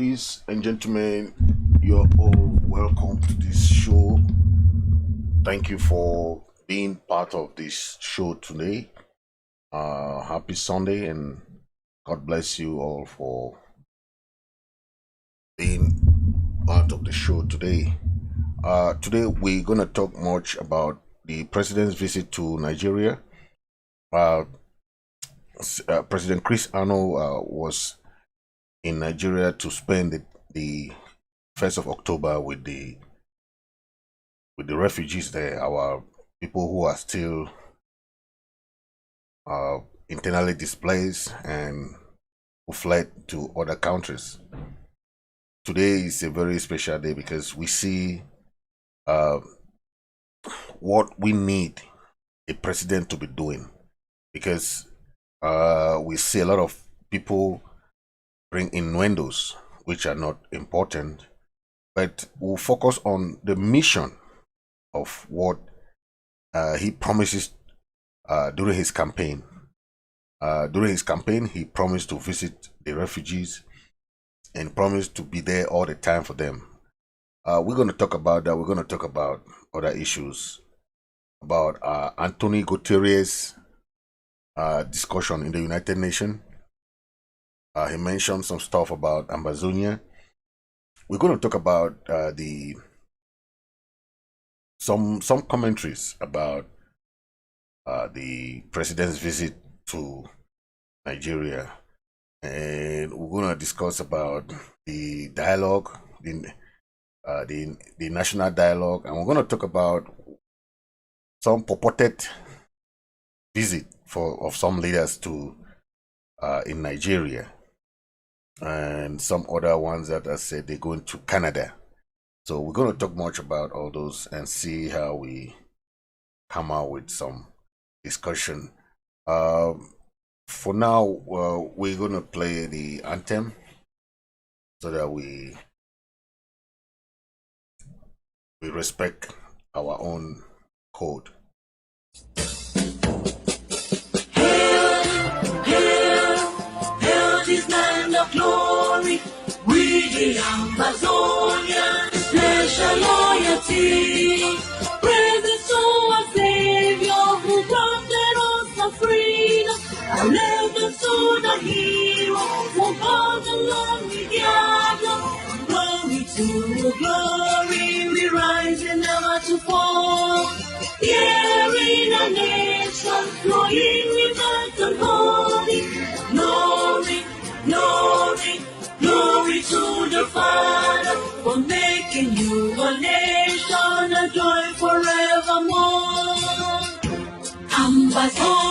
Ladies and gentlemen, you're all welcome to this show. Thank you for being part of this show today. Happy Sunday, and God bless you all for being part of the show today. Today, we're going to talk much about the president's visit to Nigeria. President Chris Anu was in Nigeria to spend the 1st of October with the refugees there, our people who are still internally displaced and who fled to other countries. Today is a very special day because we see what we need a president to be doing, because we see a lot of people bring innuendos which are not important, but we'll focus on the mission of what he promises during his campaign. During his campaign, he promised to visit the refugees and promised to be there all the time for them. We're going to talk about that. We're going to talk about other issues, about Antoni Guterres' discussion in the United Nations. He mentioned some stuff about Ambazonia. We're going to talk about some commentaries about the president's visit to Nigeria, and we're going to discuss about the dialogue, the national dialogue, and we're going to talk about some purported visit of some leaders to in Nigeria, and some other ones that I said they're going to Canada. So we're going to talk much about all those and see how we come out with some discussion. For now, we're going to play the anthem so that we respect our own code. Glory, we the Ambazonia, special loyalty. Praise to our Savior who granted us the freedom. And never to the hero for God alone we gather. Glory to glory, we rise and never to fall. Here in a nation, flowing with and holy. Glory, glory, glory to the Father for making you a nation, a joy forevermore. Ambazonia,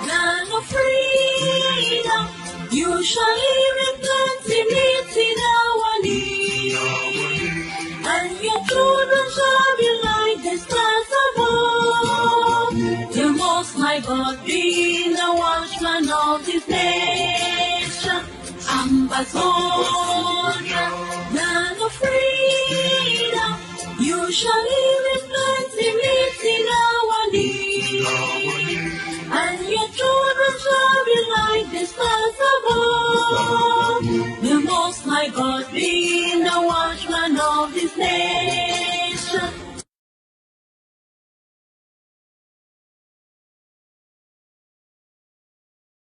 land of freedom, you shall live in plenty, meeting our need, and your children shall be like the stars above. The Most High God being the watchman of this nation. Ambazonia, land of freedom, you shall live in plenty, meeting our need, and your children shall be like the stars above. The Most High God being the watchman of this nation.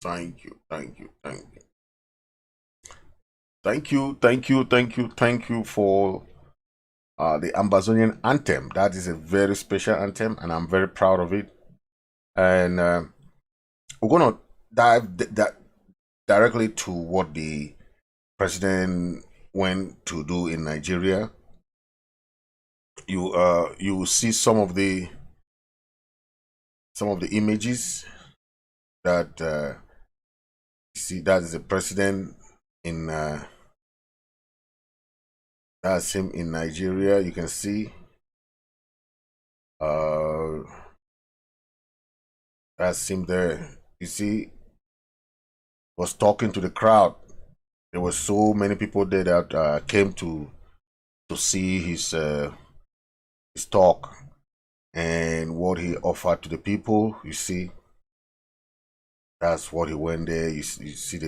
Thank you, thank you, thank you. Thank you, thank you, thank you, thank you for the Ambazonian anthem. That is a very special anthem, and I'm very proud of it. And we're gonna dive directly to what the president went to do in Nigeria. You will see some of the images that you see. That is the president in that's him in Nigeria. You can see that's him there. You see, was talking to the crowd. There were so many people there that came to see his talk and what he offered to the people. You see, that's what he went there. You see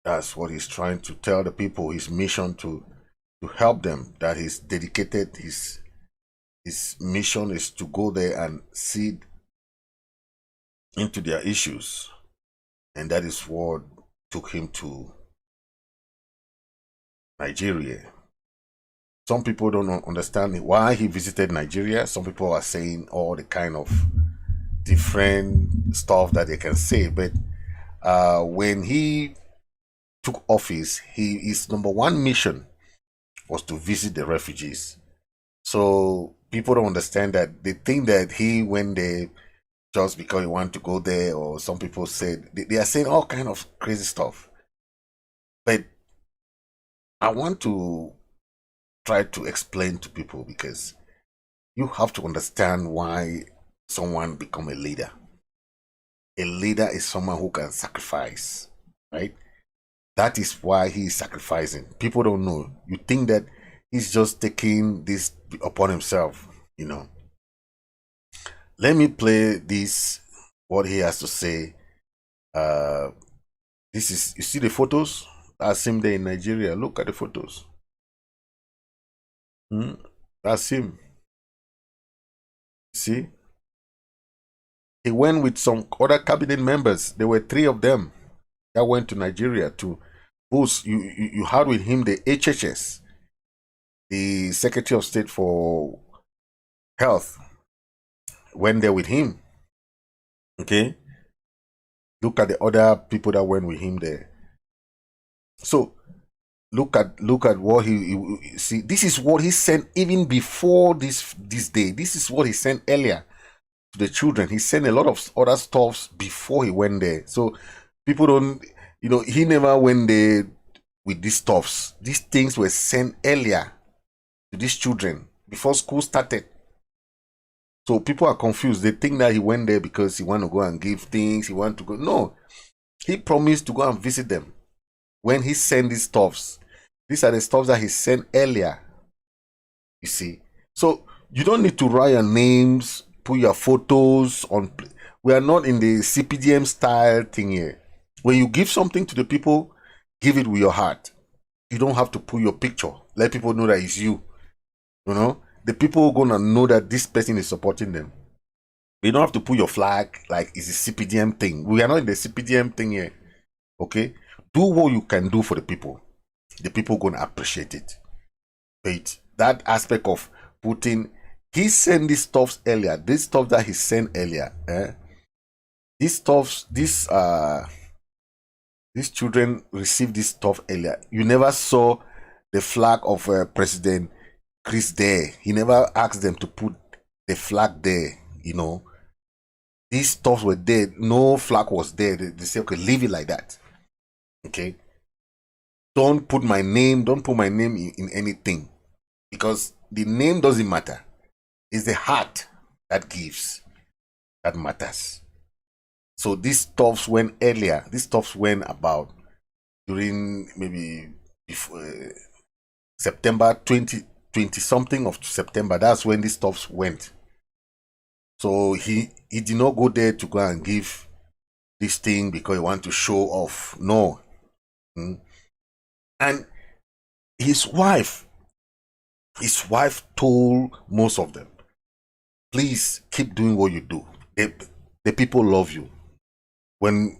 That's what he's trying to tell the people, his mission to help them, that he's dedicated. His mission is to go there and see into their issues. And that is what took him to Nigeria. Some people don't understand why he visited Nigeria. Some people are saying all the kind of different stuff that they can say. But when he took office, his number one mission was to visit the refugees. So people don't understand that. They think that he went there just because he wanted to go there, or some people said, they are saying all kind of crazy stuff. But I want to try to explain to people, because you have to understand why someone become a leader. A leader is someone who can sacrifice, right? That is why he is sacrificing. People don't know. You think that he's just taking this upon himself, you know. Let me play this, what he has to say. This is, you see the photos? That's him there in Nigeria. Look at the photos. That's him. See? He went with some other cabinet members. There were 3 of them that went to Nigeria to boost. You had with him the HHS, the Secretary of State for Health, went there with him. Okay? Look at the other people that went with him there. So look at what he see. This is what he sent even before this day. This is what he sent earlier to the children. He sent a lot of other stuffs before he went there. So people don't, you know, he never went there with these stuffs. These things were sent earlier to these children before school started. So people are confused. They think that he went there because he want to go and give things. He want to go. No, he promised to go and visit them. When he sent these stuffs, these are the stuffs that he sent earlier. You see, so you don't need to write your names, put your photos on. We are not in the CPDM style thing here. When you give something to the people, give it with your heart. You don't have to put your picture. Let people know that it's you. You know, the people are gonna know that this person is supporting them. You don't have to put your flag like it's a CPDM thing. We are not in the CPDM thing here. Okay, do what you can do for the people. The people gonna appreciate it. But that aspect of putting, he sent these stuffs earlier. This stuff that he sent earlier, these stuffs, these children received this stuff earlier. You never saw the flag of President Chris there. He never asked them to put the flag there. You know, these stuffs were there. No flag was there. They say, okay, leave it like that. Okay, don't put my name. Don't put my name in anything, because the name doesn't matter. It's the heart that gives, that matters. So these stuffs went earlier. These stuffs went about during maybe before September 20 something of September. That's when these stuffs went. So he did not go there to go and give this thing because he wanted to show off. No. And his wife told most of them, please keep doing what you do. The people love you. When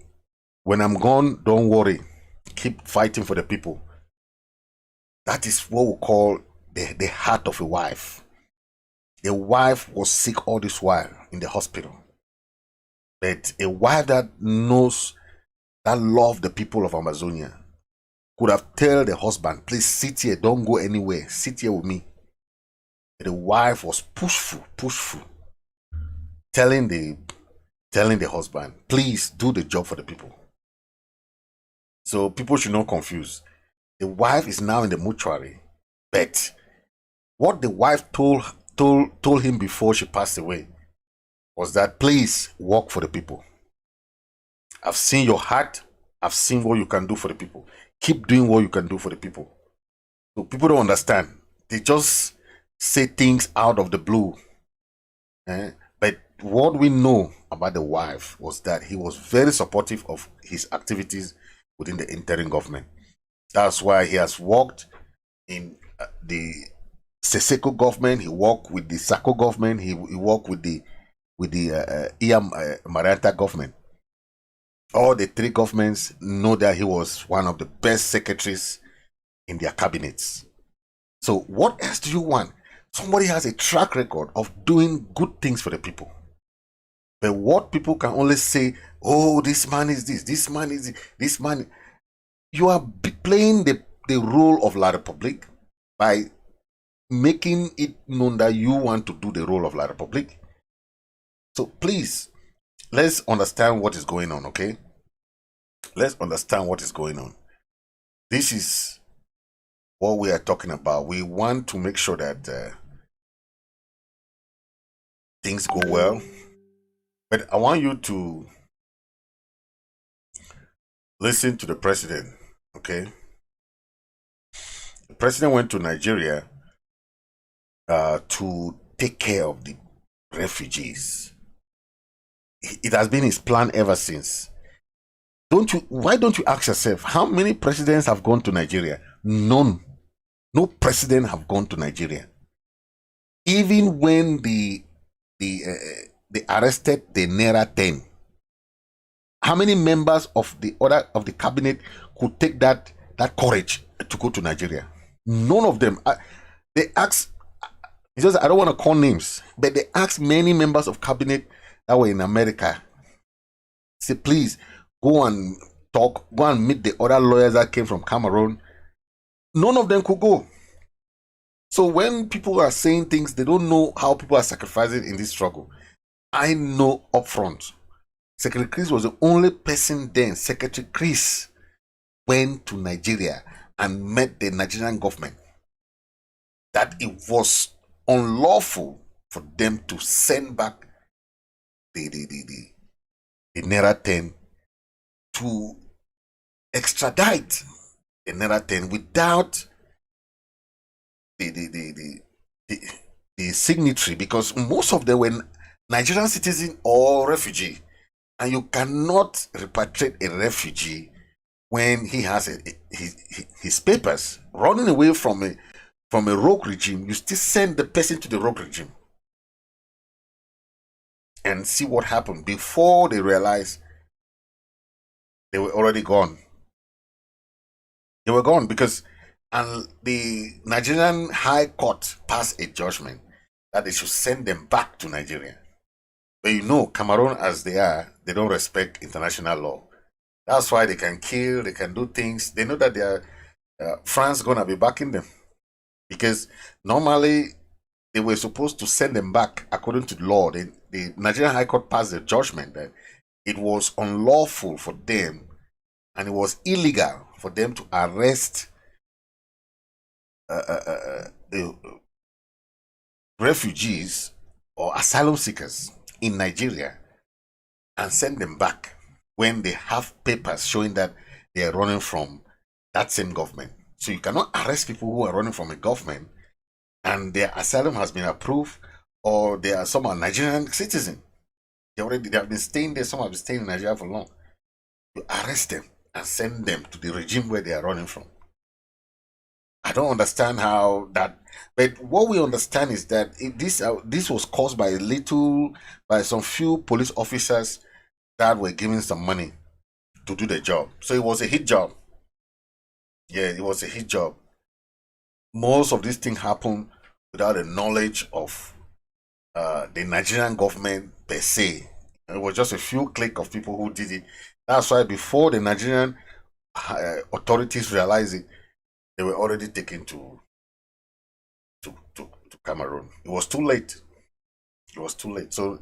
I'm gone, don't worry. Keep fighting for the people. That is what we call the heart of a wife. The wife was sick all this while in the hospital. But a wife that knows, that loves the people of Ambazonia, could have told the husband, please sit here, don't go anywhere, sit here with me. But the wife was pushful, telling the husband, please do the job for the people. So people should not confuse. The wife is now in the mortuary, but what the wife told him before she passed away was that, please work for the people. I've seen your heart. I've seen what you can do for the people. Keep doing what you can do for the people. So people don't understand. They just say things out of the blue. But what we know about the wife was that he was very supportive of his activities within the interim government. That's why he has worked in the Seseko government. He worked with the Sako government. He worked with the Iam Maranta government. All the three governments know that he was one of the best secretaries in their cabinets. So what else do you want? Somebody has a track record of doing good things for the people. But what people can only say, oh, this man is this man is this man. You are playing the role of La Republique by making it known that you want to do the role of La Republique. So please, let's understand what is going on, okay? Let's understand what is going on. This is what we are talking about. We want to make sure that things go well. But I want you to listen to the president, okay? The president went to Nigeria to take care of the refugees. It has been his plan ever since. Why don't you ask yourself, how many presidents have gone to Nigeria? None. No president have gone to Nigeria. Even when they arrested the Naira 10, how many members of the cabinet could take that courage to go to Nigeria? None of them. They asked, I don't want to call names, but they asked many members of cabinet that were in America, say, please go and talk, go and meet the other lawyers that came from Cameroon. None of them could go. So when people are saying things, they don't know how people are sacrificing in this struggle. I know upfront, Secretary Chris was the only person then. Secretary Chris went to Nigeria and met the Nigerian government that it was unlawful for them to send back the Naira 10 to extradite the Naira 10 without the signatory, because most of them were Nigerian citizen or refugee, and you cannot repatriate a refugee when he has his papers. Running away from a rogue regime, you still send the person to the rogue regime and see what happened. Before they realize, they were already gone. They were gone because the Nigerian High Court passed a judgment that they should send them back to Nigeria. But you know, Cameroon as they are, they don't respect international law. That's why they can kill, they can do things. They know that they are France gonna be backing them, because normally they were supposed to send them back according to the law. The Nigerian High Court passed a judgment that it was unlawful for them and it was illegal for them to arrest the refugees or asylum seekers in Nigeria and send them back when they have papers showing that they are running from that same government. So you cannot arrest people who are running from a government and their asylum has been approved, or they are some are Nigerian citizen. They have been staying there. Some have been staying in Nigeria for long. You arrest them and send them to the regime where they are running from. I don't understand how that. But what we understand is that this was caused by some few police officers that were given some money to do the job. So it was a hit job. Yeah, it was a hit job. Most of these things happen without the knowledge of the Nigerian government per se. It was just a few clique of people who did it. That's why before the Nigerian authorities realized it, they were already taken to Cameroon. It was too late. It was too late. So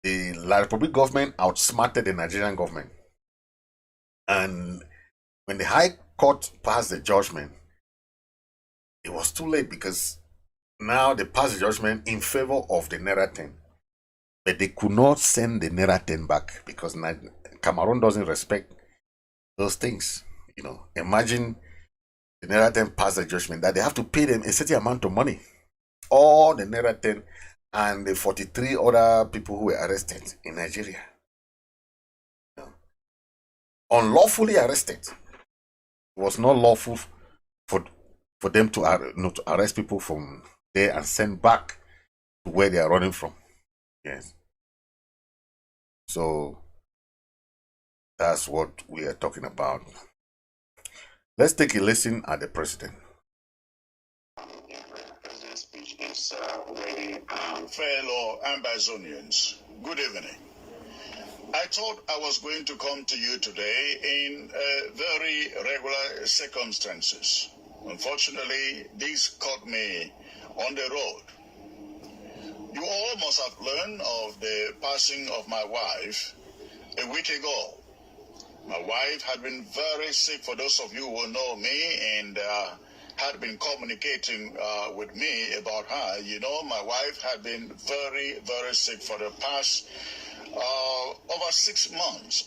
the La Republic government outsmarted the Nigerian government. And when the High Court passed the judgment, it was too late, because now they passed the judgment in favor of the Naira 10. But they could not send the Naira 10 back because Cameroon doesn't respect those things. You know, imagine the Naira 10 passed the judgment that they have to pay them a certain amount of money. All the Naira 10 and the 43 other people who were arrested in Nigeria. You know, unlawfully arrested. was not lawful for them to, to arrest people from there and send back to where they are running from. Yes. So that's what we are talking about. Let's take a listen at the president. President's speech is ready. Fellow Ambazonians, good evening. I thought I was going to come to you today in very regular circumstances. Unfortunately, this caught me on the road. You all must have learned of the passing of my wife a week ago. My wife had been very sick, for those of you who know me, and had been communicating with me about her. You know, my wife had been very, very sick for the past over 6 months.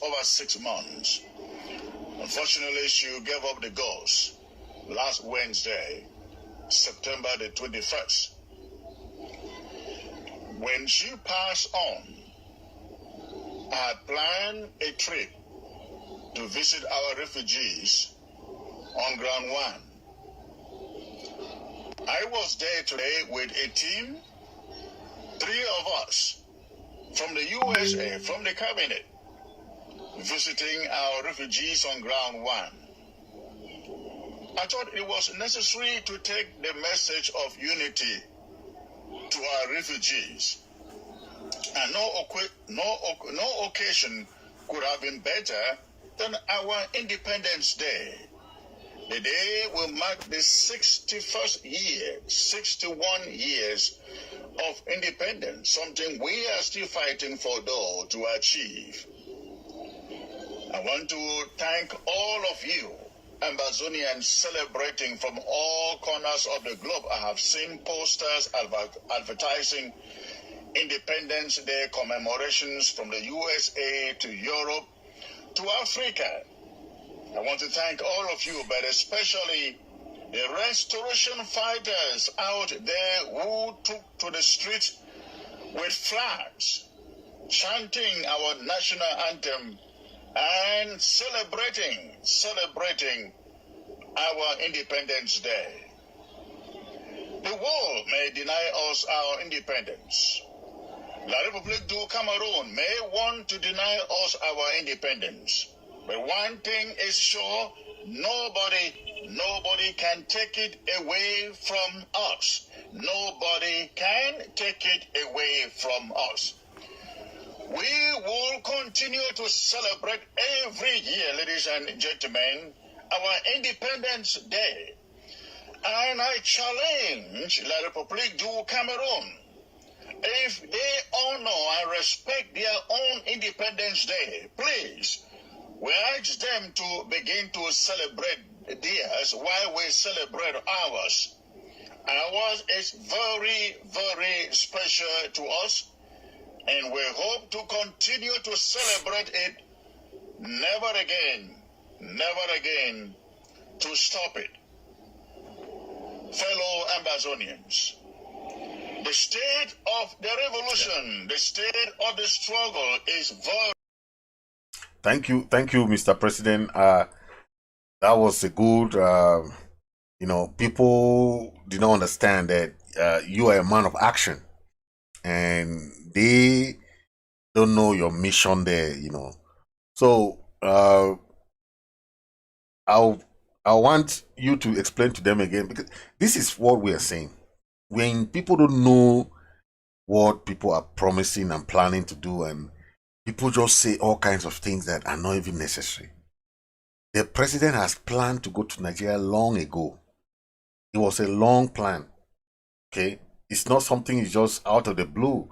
Unfortunately, she gave up the ghost last Wednesday, September the 21st. When she passed on, I had planned a trip to visit our refugees on ground one. I was there today with a team, 3 of us, from the USA, from the cabinet, visiting our refugees on ground one. I thought it was necessary to take the message of unity to our refugees. And no occasion could have been better than our Independence Day. The day will mark the 61st year, 61 years of independence, something we are still fighting for, though, to achieve. I want to thank all of you, Ambazonians, celebrating from all corners of the globe. I have seen posters advertising Independence Day commemorations from the USA to Europe to Africa. I want to thank all of you, but especially the restoration fighters out there who took to the streets with flags, chanting our national anthem and celebrating our Independence Day. The world may deny us our independence. La République du Cameroon may want to deny us our independence. But one thing is sure, nobody can take it away from us. Nobody can take it away from us. We will continue to celebrate every year, ladies and gentlemen, our Independence Day. And I challenge La République du Cameroon. If they honor and respect their own Independence Day, please, we ask them to begin to celebrate theirs while we celebrate ours. Ours is very, very special to us, and we hope to continue to celebrate it. Never again to stop it. Fellow Ambazonians, the state of the revolution, the state of the struggle is very... Thank you, Mr. President. That was a good, people did not understand that you are a man of action, and they don't know your mission there, So I want you to explain to them again, because this is what we are saying. When people don't know what people are promising and planning to do, and people just say all kinds of things that are not even necessary. The president has planned to go to Nigeria long ago. It was a long plan. Okay? It's not something is just out of the blue.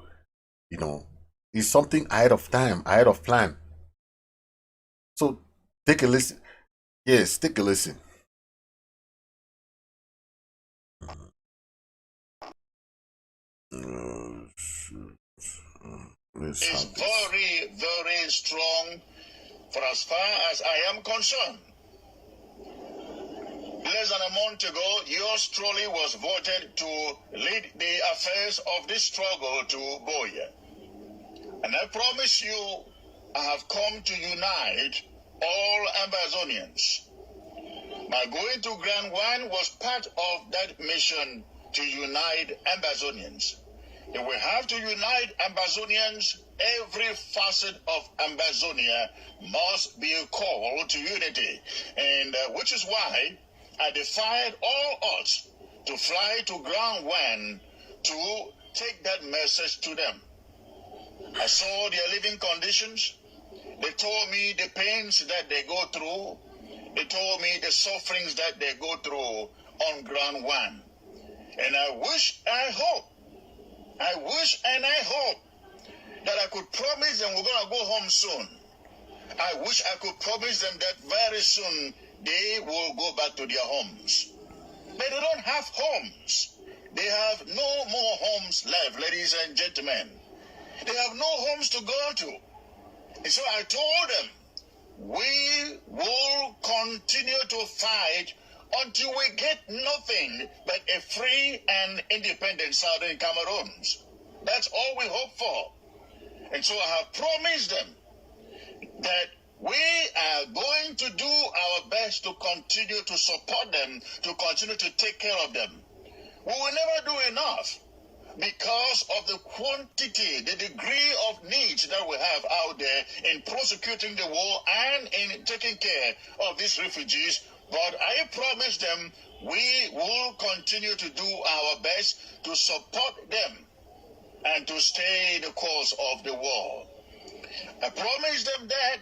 It's something ahead of time, ahead of plan. So take a listen. Yes, take a listen. Is very, very strong for as far as I am concerned. Less than a month ago, yours truly was voted to lead the affairs of this struggle to Boya. And I promise you, I have come to unite all Ambazonians. My going to Ground 1 was part of that mission to unite Ambazonians. If we have to unite Ambazonians, every facet of Ambazonia must be called to unity. And which is why I defied all odds to fly to Ground 1 to take that message to them. I saw their living conditions. They told me the pains that they go through. They told me the sufferings that they go through on Ground 1. And I wish and I hope that I could promise them we're going to go home soon. I wish I could promise them that very soon they will go back to their homes. But they don't have homes. They have no more homes left, ladies and gentlemen. They have no homes to go to. And so I told them, we will continue to fight until we get nothing but a free and independent Southern Cameroon. That's all we hope for. And so I have promised them that we are going to do our best to continue to support them, to continue to take care of them. We will never do enough because of the quantity, the degree of needs that we have out there in prosecuting the war and in taking care of these refugees. But I promise them we will continue to do our best to support them and to stay the course of the war. I promise them that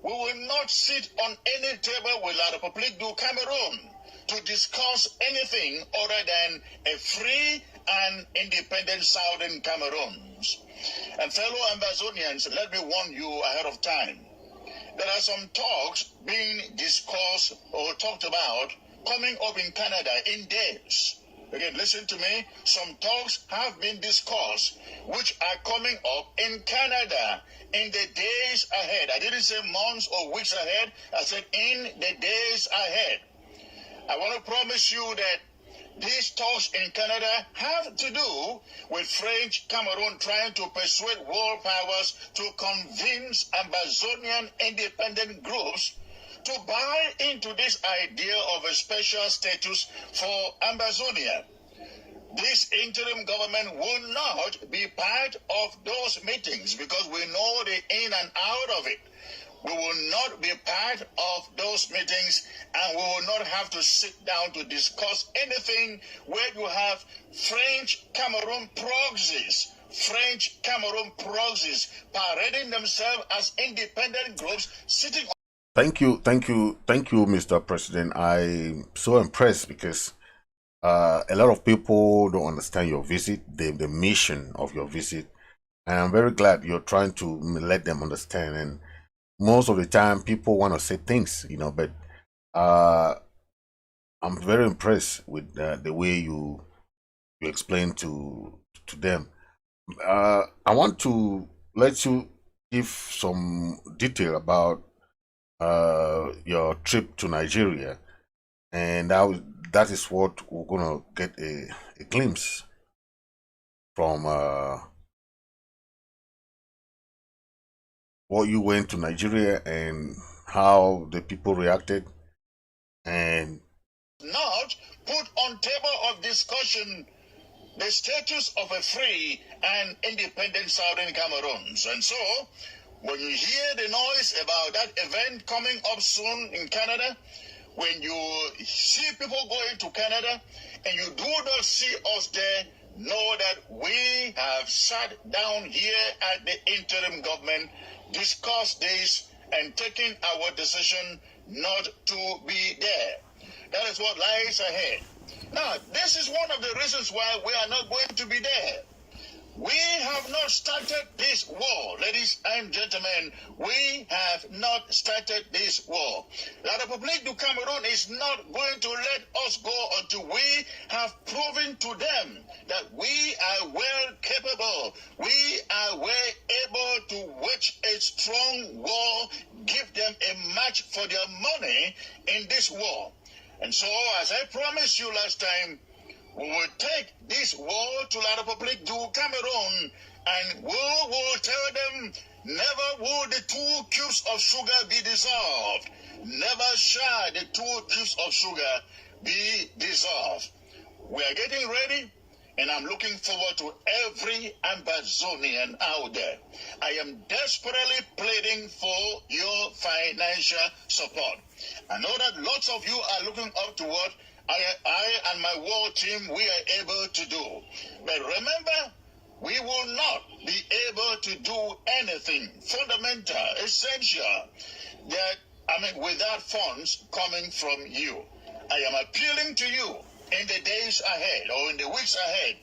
we will not sit on any table with La République du Cameroon to discuss anything other than a free and independent Southern Cameroon. And fellow Ambazonians, let me warn you ahead of time. There are some talks being discussed or talked about coming up in Canada in days. Again, listen to me. Some talks have been discussed which are coming up in Canada in the days ahead. I didn't say months or weeks ahead. I said in the days ahead. I want to promise you that these talks in Canada have to do with French Cameroon trying to persuade world powers to convince Ambazonian independent groups to buy into this idea of a special status for Ambazonia. This interim government will not be part of those meetings because we know the in and out of it. We will not be part of those meetings, and we will not have to sit down to discuss anything where you have French Cameroon proxies parading themselves as independent groups sitting on. Thank you, Mr. President. I'm so impressed because a lot of people don't understand your visit, the mission of your visit. And I'm very glad you're trying to let them understand. And most of the time, people want to say things, but I'm very impressed with the way you explain to them. I want to let you give some detail about your trip to Nigeria, and that is what we're gonna get a glimpse from what you went to Nigeria and how the people reacted, and not put on table of discussion the status of a free and independent Southern Cameroon. And so when you hear the noise about that event coming up soon in Canada, when you see people going to Canada and you do not see us there, know that we have sat down here at the interim government, discussed this, and taken our decision not to be there. That is what lies ahead. Now, this is one of the reasons why we are not going to be there. We have not started this war, ladies and gentlemen. We have not started this war. La République du Cameroon is not going to let us go until we have proven to them that we are well capable. We are well able to wage a strong war, give them a match for their money in this war. And so, as I promised you last time, we will take this war to La République du Cameroon, and we will tell them never will the 2 cubes of sugar be dissolved. Never shall the 2 cubes of sugar be dissolved. We are getting ready, and I'm looking forward to every Ambazonian out there. I am desperately pleading for your financial support. I know that lots of you are looking up to what I and my war team, we are able to do. But remember, we will not be able to do anything fundamental, essential, without funds coming from you. I am appealing to you in the days ahead or in the weeks ahead.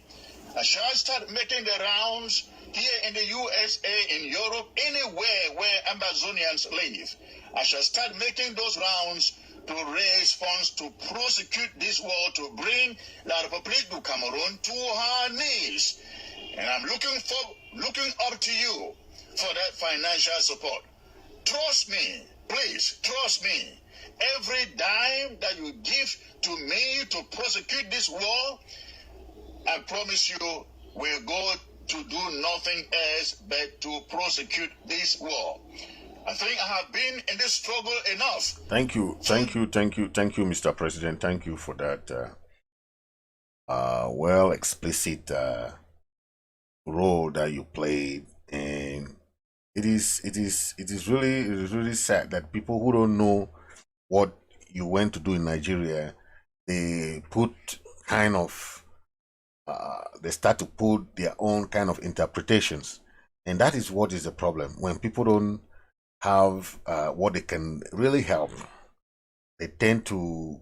I shall start making the rounds here in the USA, in Europe, anywhere where Ambazonians live. I shall start making those rounds to raise funds to prosecute this war, to bring La République du Cameroon to her knees. And I'm looking up to you for that financial support. Trust me, please, trust me. Every dime that you give to me to prosecute this war, I promise you, will go to do nothing else but to prosecute this war. I think I have been in this struggle enough. Thank you, Mr. President. Thank you for that well explicit role that you played, and it is really sad that people who don't know what you went to do in Nigeria, they start to put their own kind of interpretations, and that is what is the problem. When people don't have what they can really help, they tend to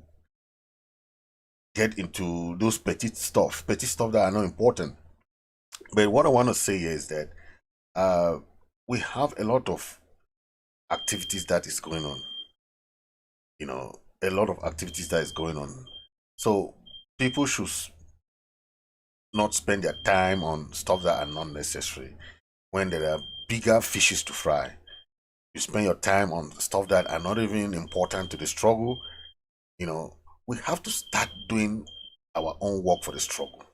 get into those petty stuff that are not important. But what I want to say is that we have a lot of activities that is going on. A lot of activities that is going on. So people should not spend their time on stuff that are not necessary when there are bigger fishes to fry. You spend your time on stuff that are not even important to the struggle. We have to start doing our own work for the struggle.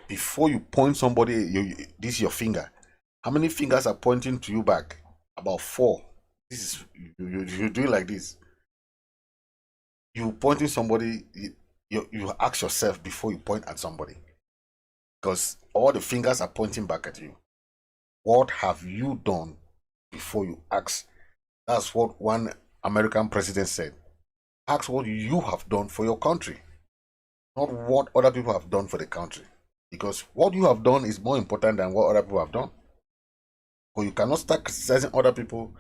Before you point somebody, this is your finger. How many fingers are pointing to you back? About 4. This is you do it like this. You pointing somebody, you ask yourself before you point at somebody, because all the fingers are pointing back at you. What have you done before you ask? That's what one American president said. Ask what you have done for your country, not what other people have done for the country, because what you have done is more important than what other people have done. But you cannot start criticizing other people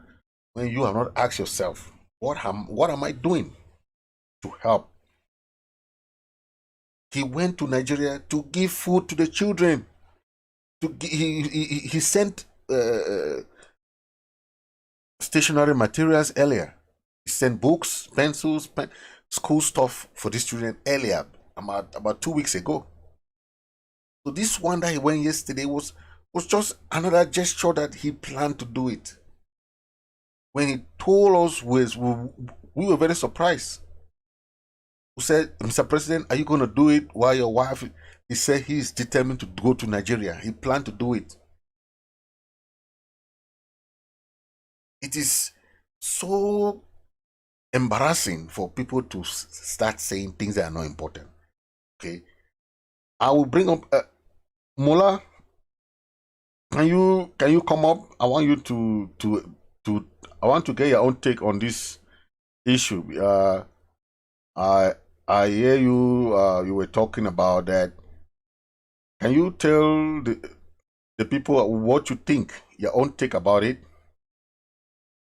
when you have not asked yourself, what am I doing to help? He went to Nigeria to give food to the children. He sent stationery materials earlier. He sent books, pencils, school stuff for these children earlier, about 2 weeks ago. So this one that he went yesterday was just another gesture that he planned to do it. When he told us, we were very surprised. We said, Mr. President, are you going to do it while your wife? He said he is determined to go to Nigeria. He planned to do it. It is so embarrassing for people to start saying things that are not important. Okay, I will bring up Mola. Can you come up? I want you to I want to get your own take on this issue. I hear you. You were talking about that. Can you tell the people what you think, your own take about it?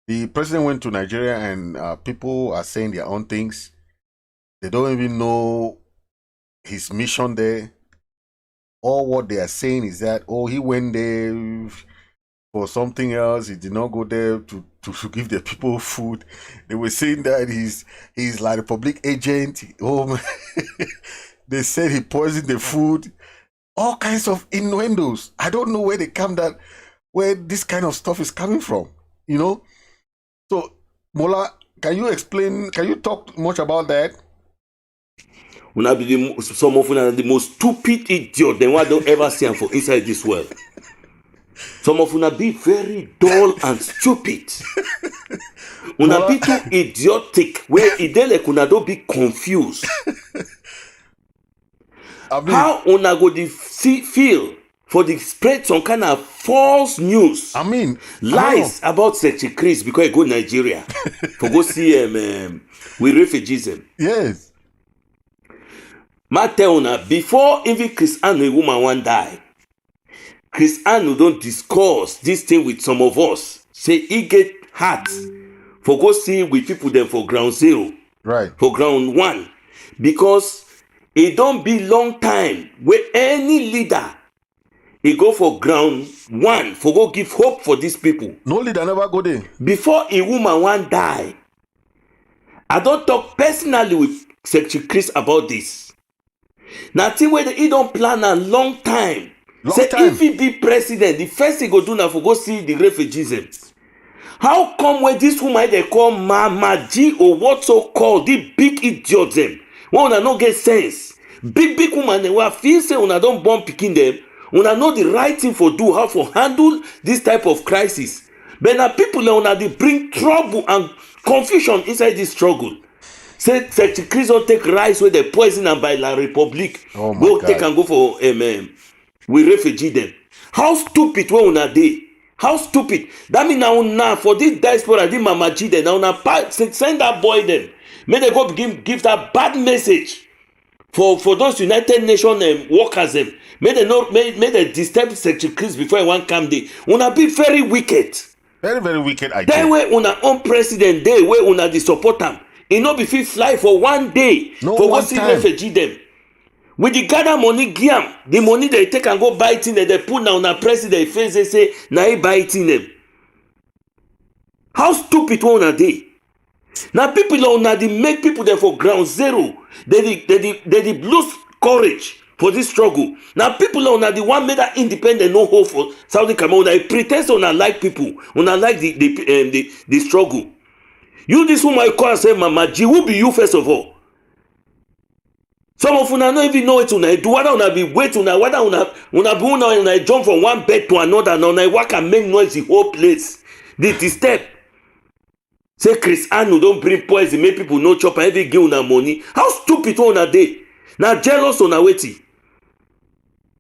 The president went to Nigeria, and people are saying their own things. They don't even know his mission there. All what they are saying is that, he went there for something else. He did not go there to give the people food. They were saying that he's like a public agent. They said he poisoned the food. All kinds of innuendos. I don't know where where this kind of stuff is coming from. So, Mola, can you talk much about that? Some of them are the most stupid idiot than what I don't ever see for inside this world. Some of them be very dull and stupid. Una be too idiotic where idele kuna don't be confused. I mean, How una go feel for the spread some kind of false news? I mean, Lies about Secretary Chris because he go Nigeria for go see with refugees. Yes. Ma tell una before even Chris Anu a woman one die. Chris Anu don't discuss this thing with some of us. Say he get heart for go see with people them for ground zero. Right. For ground one. Because it don't be long time where any leader he go for ground one for go give hope for these people. No leader never go there. Before a woman one die, I don't talk personally with Secretary Chris about this. Now thing where he don't plan a long time. Say if he be president, the first thing go do now for go see the refugees. How come when this woman they call Mama G or what so called the big idiot them? When una no get sense. Big woman they will feel say una don't born picking them. Una know the right thing for do, how for handle this type of crisis. But now people una they bring trouble and confusion inside this struggle. Say Secretary Chris don't take rice with the poison and by La Republic. Oh my go God. take and go for we refugee them. How stupid when una dey? How stupid? That mean now for this diaspora, this Mama G them now send that boy them. May they go begin give that bad message for those United Nations workers them. May they not may they disturb Secretary Chris before one come day. Una be very wicked. Very, very wicked idea. That way una own president day where una the support them. It not be fit fly for one day No, for one go see time. refugee them. With the gather money giam, the money they take and go buy thing that they put now on a president face they say na he buy thing them. How stupid one are they? Now people on they make people there for ground zero. They lose courage for this struggle. Now people on the one made that independent no hope for Saudi Cameroon. They pretend on like people, on like the struggle. You this woman call and say Mama G, who be you first of all? Some of una don't even know what una do. Whether una be wait una, whether una jump from one bed to another, and una work and make noise the whole place. The step. Say Chris Anu don't bring poison, make people no chop and every give una money. How stupid una dey? Now jealous una waiting.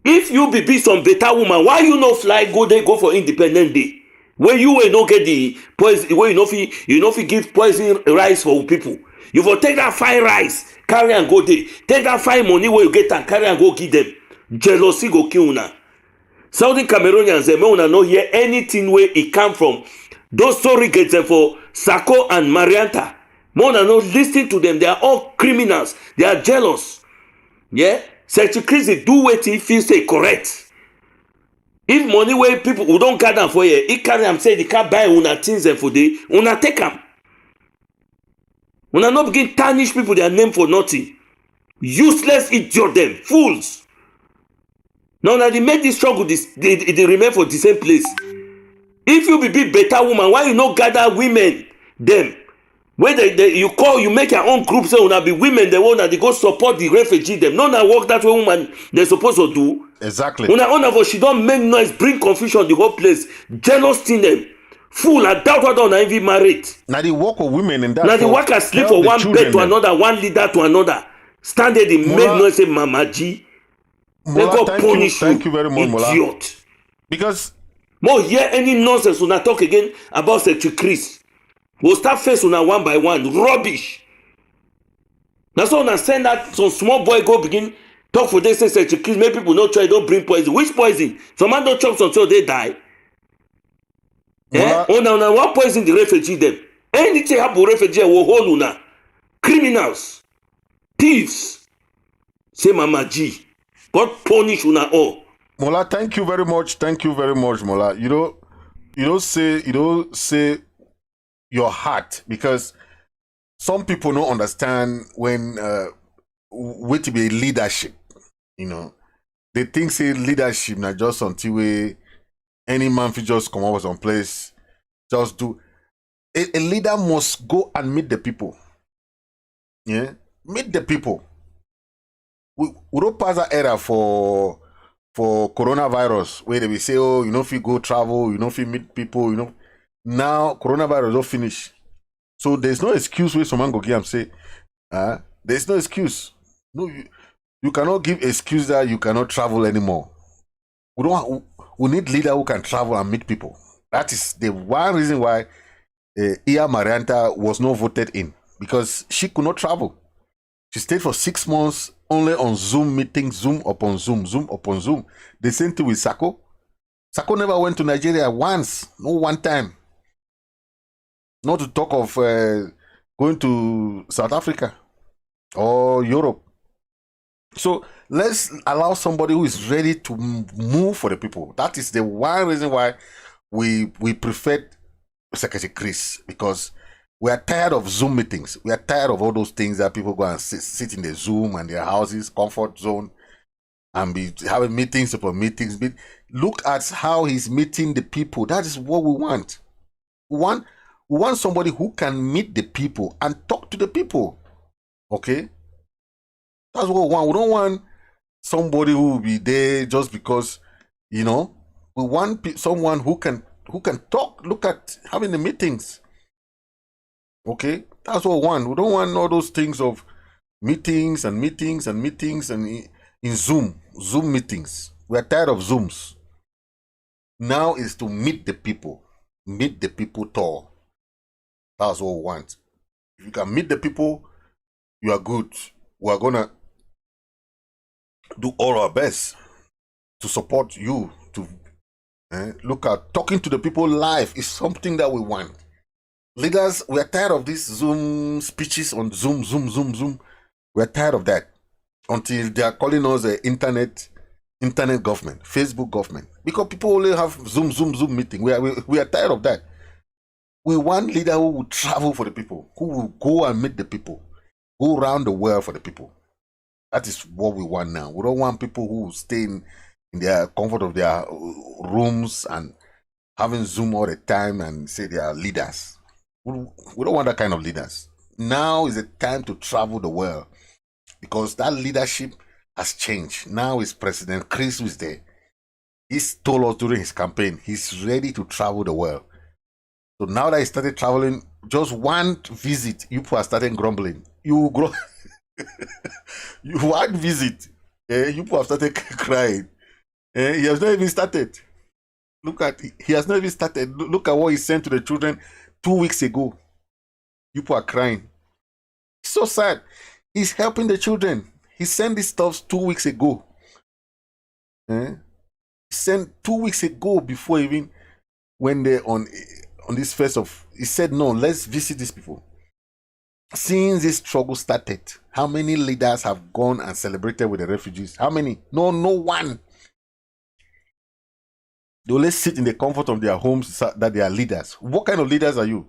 If you be some better woman, why you no fly go there go for Independent Day? Where you will not get the poison, where you know if give poison rice for people. You for take that fine rice, carry and go there. Take that fine money where you get and carry and go give them. Jealousy go kill una. Saudi Cameroonians, they may una not hear anything where it come from. Those surrogates for Sako and Marianta. More than not listen to them. They are all criminals. They are jealous. Yeah? Secretary Chris do what he feels say correct. If money where people who don't gather for you, he carry and say they can't buy una things and for day, una take them. Una not begin tarnish people their name for nothing. Useless idiot them, fools. Now they make this struggle, they remain for the same place. If you be better woman, why you not gather women them? Where you make your own group say una be women the one that they go support the refugee them. No na work that way woman they supposed to do. Exactly. Una for she don't make noise, bring confusion the whole place. Jealous thing them. Fool, I doubt whether una even married. Now the work of women in that. Now the workers sleep for one bed to another, one leader to another. Stand there, they make noise say Mama G. They go punish you. Thank you very much, Mola. Idiot. Because More hear any nonsense when I talk again about Secretary Chris. We'll start face on one by one. Rubbish. That's why when I send that some small boy go begin talk for this Secretary Chris. Make people not try, don't bring poison. Which poison? Some man don't chop until they die. Eh? Oh, now what poison the refugee them? Anything happen refugee will hold una. Criminals. Thieves. Say Mama G. God punish una all. Mola, thank you very much. Thank you very much, Mola. You don't say your heart, because some people don't understand when what to be leadership. They think say leadership not just until we any man fi just come over some place, just do. A leader must go and meet the people. Yeah, meet the people. We don't pass that era for coronavirus where they will say, oh, if you go travel, if you meet people, now coronavirus don't finish. So there's no excuse where someone go give and say, there's no excuse. No, you cannot give excuse that you cannot travel anymore. We need leader who can travel and meet people. That is the one reason why Iya Marianta was not voted in, because she could not travel. She stayed for 6 months only on Zoom meetings, Zoom upon Zoom, Zoom upon Zoom. The same thing with Sako. Sako never went to Nigeria once, no one time. Not to talk of going to South Africa or Europe. So let's allow somebody who is ready to move for the people. That is the one reason why we preferred Secretary Chris, because we are tired of Zoom meetings. We are tired of all those things that people go and sit in the Zoom and their houses, comfort zone, and be having meetings upon meetings. Look at how he's meeting the people. That is what we want. We want somebody who can meet the people and talk to the people. Okay? That's what we want. We don't want somebody who will be there just because, we want someone who can talk, look at having the meetings. Okay? That's what we want. We don't want all those things of meetings and in Zoom meetings. We are tired of Zooms. Now is to meet the people. Meet the people tall. That's what we want. If you can meet the people, you are good. We are gonna do all our best to support you. To look at talking to the people live is something that we want. Leaders, we are tired of these Zoom speeches on Zoom. We are tired of that until they are calling us the internet government, Facebook government, because people only have Zoom meeting. We are tired of that. We want leader who will travel for the people, who will go and meet the people, go around the world for the people. That is what we want now. We don't want people who stay in their comfort of their rooms and having Zoom all the time and say they are leaders. We don't want that kind of leaders. Now is the time to travel the world, because that leadership has changed. Now is President Chris who is there. He's told us during his campaign, he's ready to travel the world. So now that he started traveling, just one visit, you people are starting grumbling. You one visit, you people have started crying. He has not even started. He has not even started. Look at what he sent to the children 2 weeks ago. You people are crying. It's so sad. He's helping the children. He sent this stuff 2 weeks ago. He sent 2 weeks ago before even when they on this first of, he said, no, let's visit these people. Since this struggle started, how many leaders have gone and celebrated with the refugees? How many? No one. They only sit in the comfort of their homes that they are leaders. What kind of leaders are you?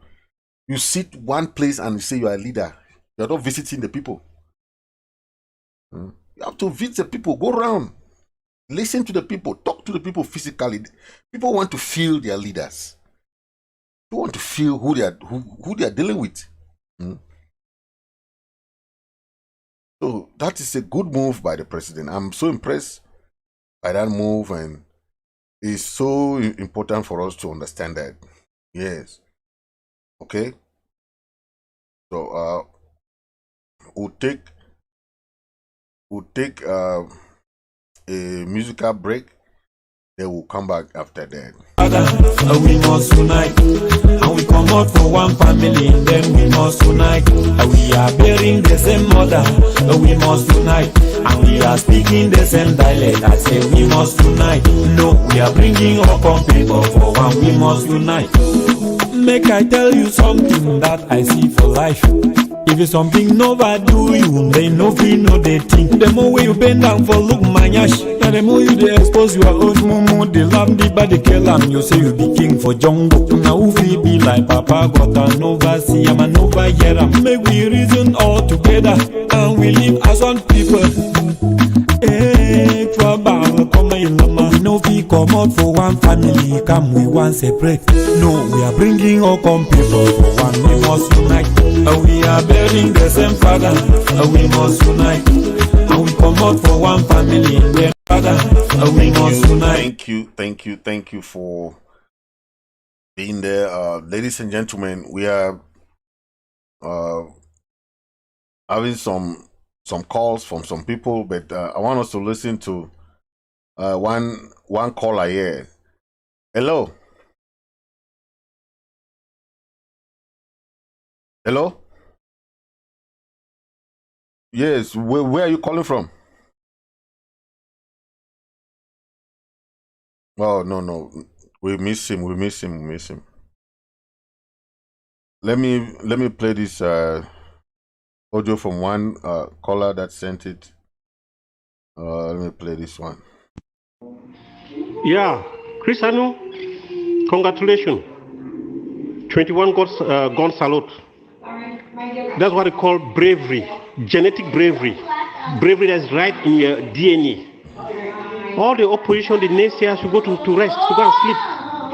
You sit one place and you say you are a leader. You are not visiting the people. You have to visit the people. Go around. Listen to the people. Talk to the people physically. People want to feel their leaders. They want to feel who they are dealing with. So that is a good move by the president. I'm so impressed by that move, and it's so important for us to understand that. Yes. Okay. So we'll take a musical break. Then we'll come back after that. We must unite, and we come out for one family. Then we must unite. We are bearing the same mother. We must unite, and we are speaking the same dialect. I say we must unite. No, we are bringing up on people for one. We must unite. Make I tell you something that I see for life. If it's something nobody do you, they no feel no they think. The more way you bend down for look my yash, and the more you they expose your own mumu, they love the body kill and you say you be king for jungle. Now who feel be like Papa got an oversee, I'm an over here. Make we reason all together and we live as one people. Hey, trouble, come in lama. No fee come out for one family, come we want separate. No, we are bringing all come people for one. We must unite. We are bearing the same father. We must unite. And we come out for one family. We must unite. Thank you for being there, ladies and gentlemen. We are uh, having some calls from some people, but I want us to listen to one caller here. Hello. Hello. Yes. Where are you calling from? Oh no. We miss him. We miss him. We miss him. Let me play this audio from one caller that sent it. Let me play this one. Yeah, Chris Anu, congratulations. 21 gun salute. That's what they call bravery, genetic bravery. Bravery that's right in your DNA. All the opposition, the naysayers, should go to rest, to go and sleep.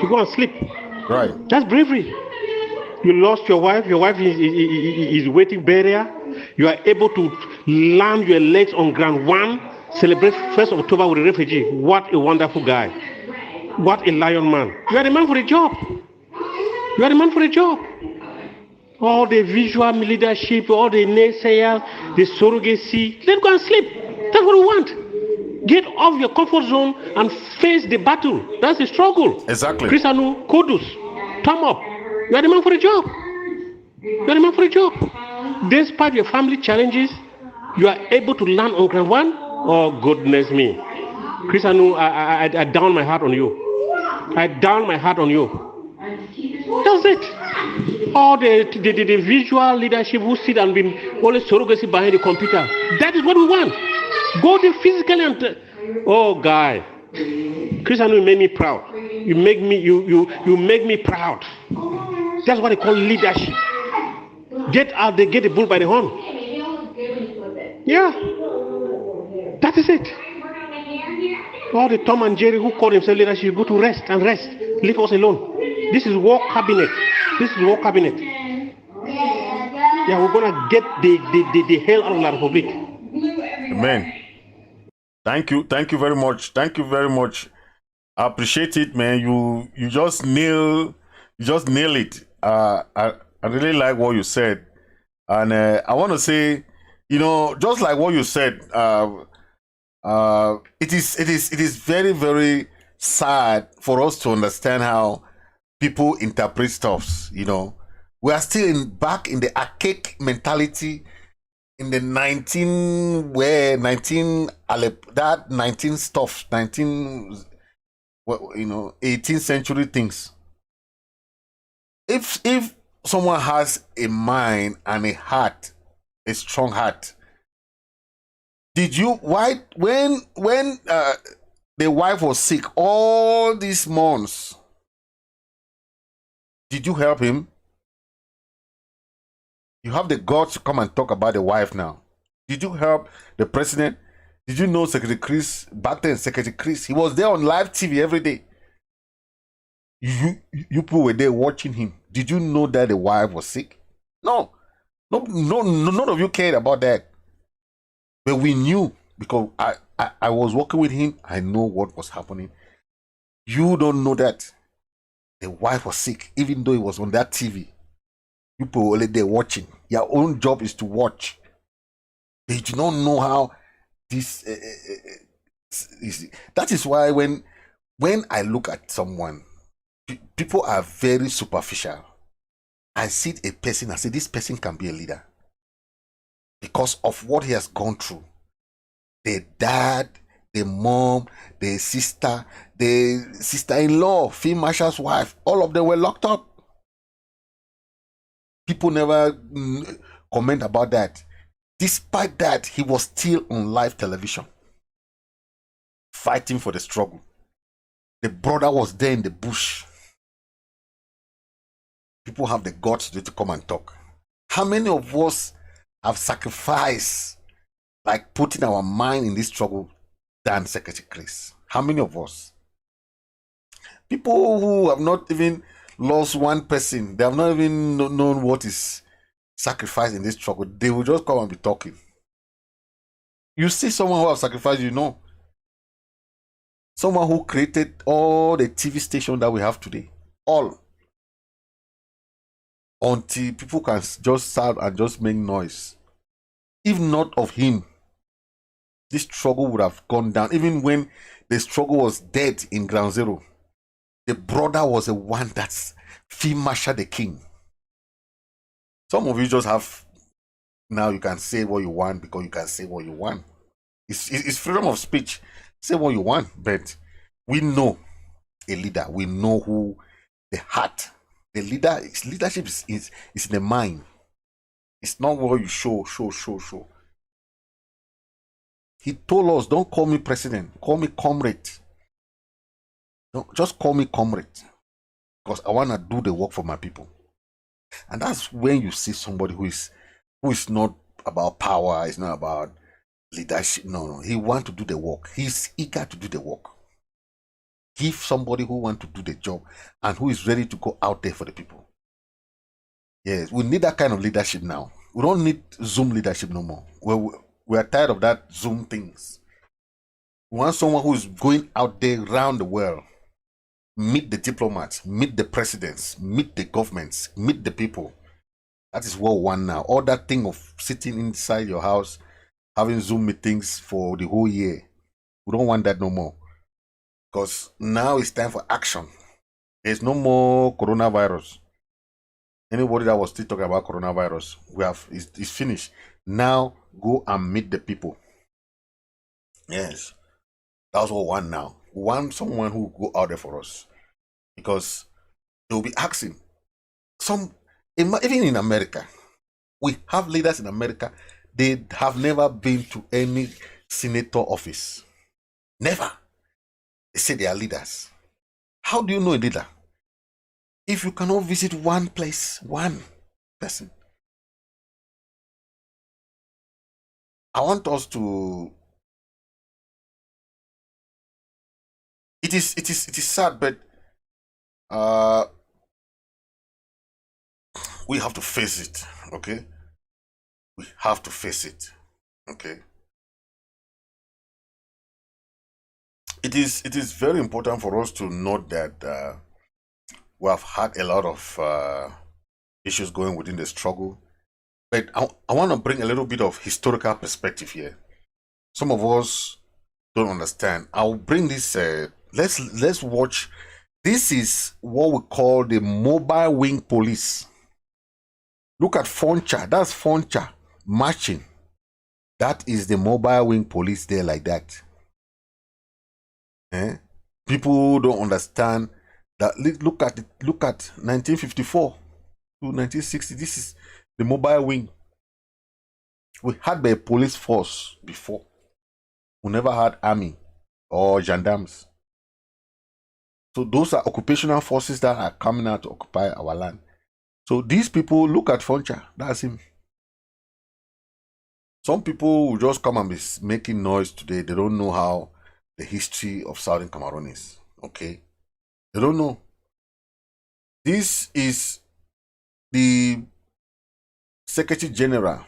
You go and sleep. Right. That's bravery. You lost your wife is waiting burial. You are able to land your legs on ground one, celebrate 1st of October with a refugee. What a wonderful guy. What a lion man. You are the man for the job. You are the man for the job. All the visual leadership, all the naysayers, the surrogacy, let go and sleep. That's what we want. Get off your comfort zone and face the battle. That's the struggle. Exactly. Chris Anu, kudos, thumb up. You are the man for the job. You are the man for the job. Despite your family challenges, you are able to land on ground one. Oh, goodness me. Chris Anu, I down my heart on you. I down my heart on you. That's it. All the visual leadership who sit and be always surrogacy behind the computer. That is what we want. Go there physically and oh, guy. Chris Anu, you made me proud. You make me proud. That's what they call leadership. Get out there, get the bull by the horn. Yeah. That is it. All the Tom and Jerry who call themselves leadership go to rest and rest. Leave us alone. This is war cabinet. This is war cabinet. Yeah, we're gonna get the hell out of La Republic. Amen. Thank you very much. Thank you very much. I appreciate it, man. You just nail it. I really like what you said, and I want to say, just like what you said, it is very, very sad for us to understand how people interpret stuffs. We are still back in the archaic mentality in the 18th century things. If someone has a mind and a heart, a strong heart, when the wife was sick all these months, did you help him? You have the guts to come and talk about the wife now. Did you help the president? Did you know Secretary Chris, back then Secretary Chris, he was there on live TV every day. You people were there watching him. Did you know that the wife was sick? No, none of you cared about that. But we knew because I was working with him. I know what was happening. You don't know that the wife was sick, even though it was on that TV. People were only there watching. Your own job is to watch. They do not know how this is. That is why when I look at someone, people are very superficial. I see a person, I say this person can be a leader because of what he has gone through. The dad, the mom, the sister-in-law, Field Marshal's wife, all of them were locked up. People never comment about that. Despite that, he was still on live television, fighting for the struggle. The brother was there in the bush. People have the guts to come and talk. How many of us have sacrificed, like putting our mind in this struggle, than Secretary Chris? How many of us? People who have not even lost one person, they have not even known what is sacrifice in this struggle, they will just come and be talking. You see someone who has sacrificed, someone who created all the TV stations that we have today, all until people can just shout and just make noise. If not of him, this struggle would have gone down. Even when the struggle was dead in ground zero, the brother was the one that's field marshal the king. Some of you just have, now you can say what you want because you can say what you want. It's freedom of speech. Say what you want, but we know a leader. We know who the heart. The leader, leadership is in the mind. It's not what you show. He told us, don't call me president, call me comrade. Don't just call me comrade. Because I want to do the work for my people. And that's when you see somebody who is not about power, it's not about leadership. No. He wants to do the work. He's eager to do the work. Give somebody who wants to do the job and who is ready to go out there for the people. Yes, we need that kind of leadership now. We don't need Zoom leadership no more. We are tired of that Zoom things. We want someone who is going out there around the world, meet the diplomats, meet the presidents, meet the governments, meet the people. That is what we want now. All that thing of sitting inside your house, having Zoom meetings for the whole year. We don't want that no more. Because now it's time for action. There's no more coronavirus. Anybody that was still talking about coronavirus, it's finished. Now go and meet the people. Yes. That's what we want now. We want someone who will go out there for us. Because they'll be asking. Even in America, we have leaders in America, they have never been to any senator office. Never. They say they are leaders. How do you know a leader? If you cannot visit one place, one person. I want us to. It is sad, but we have to face it. Okay, we have to face it. Okay. It is very important for us to note that we have had a lot of issues going within the struggle. But I want to bring a little bit of historical perspective here. Some of us don't understand. I'll bring this. Let's watch. This is what we call the mobile wing police. Look at Foncha. That's Foncha marching. That is the mobile wing police there like that. People don't understand that. Look at 1954 to 1960. This is the mobile wing. We had a police force before. We never had army or gendarmes. So those are occupational forces that are coming out to occupy our land. So these people, look at Foncha. That's him. Some people will just come and be making noise today. They don't know how the history of Southern Cameroon is. Okay? They don't know. This is the Secretary General.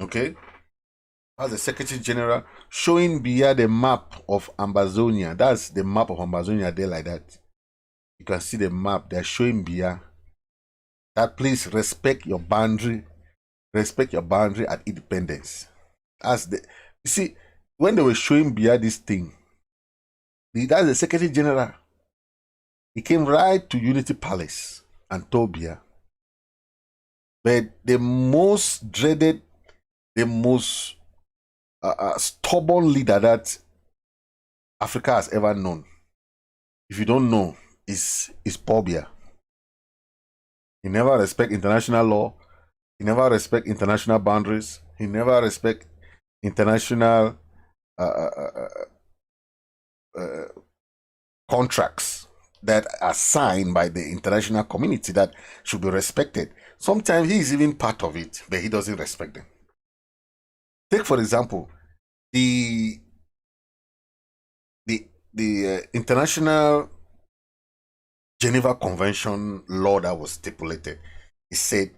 Okay? That's the Secretary General showing Biya the map of Ambazonia. That's the map of Ambazonia there like that. You can see the map. They're showing Biya that please respect your boundary. Respect your boundary at independence. That's the. You see, when they were showing Biya this thing, that's the Secretary General. He came right to Unity Palace and told Biya. But the most dreaded, the most stubborn leader that Africa has ever known, if you don't know, is Paul Biya. He never respect international law. He never respect international boundaries. He never respect international contracts that are signed by the international community that should be respected. Sometimes he is even part of it, but he doesn't respect them. Take, for example, the international Geneva Convention law that was stipulated. It said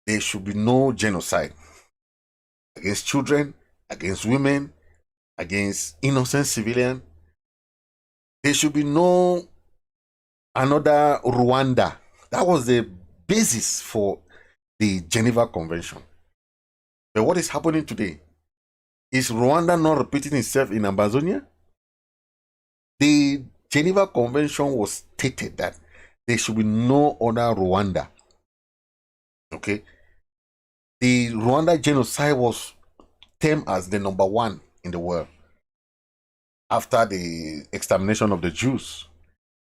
there should be no genocide against children, against women, against innocent civilians. There should be no another Rwanda. That was the basis for the Geneva Convention. But what is happening today? Is Rwanda not repeating itself in Ambazonia? The Geneva Convention was stated that there should be no other Rwanda. Okay? The Rwanda genocide was termed as the #1 in the world after the extermination of the Jews.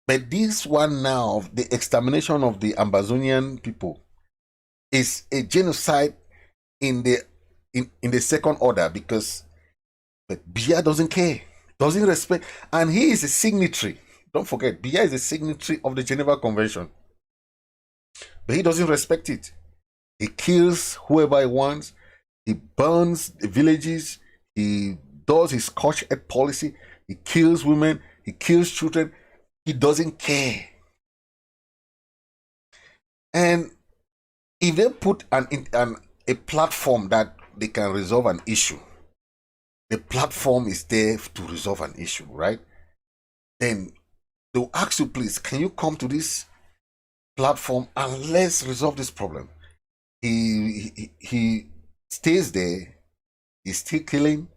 But this one now, the extermination of the Ambazonian people, is a genocide in the second order, because Biya doesn't care, doesn't respect, and he is a signatory. Don't forget, Biya is a signatory of the Geneva Convention, but he doesn't respect it. He kills whoever he wants. He burns the villages. He does his scorched-earth policy. He kills women. He kills children. He doesn't care. And if they put a platform that they can resolve an issue, the platform is there to resolve an issue, right? Then they'll ask you, please, can you come to this platform and let's resolve this problem? He stays there. He's still killing,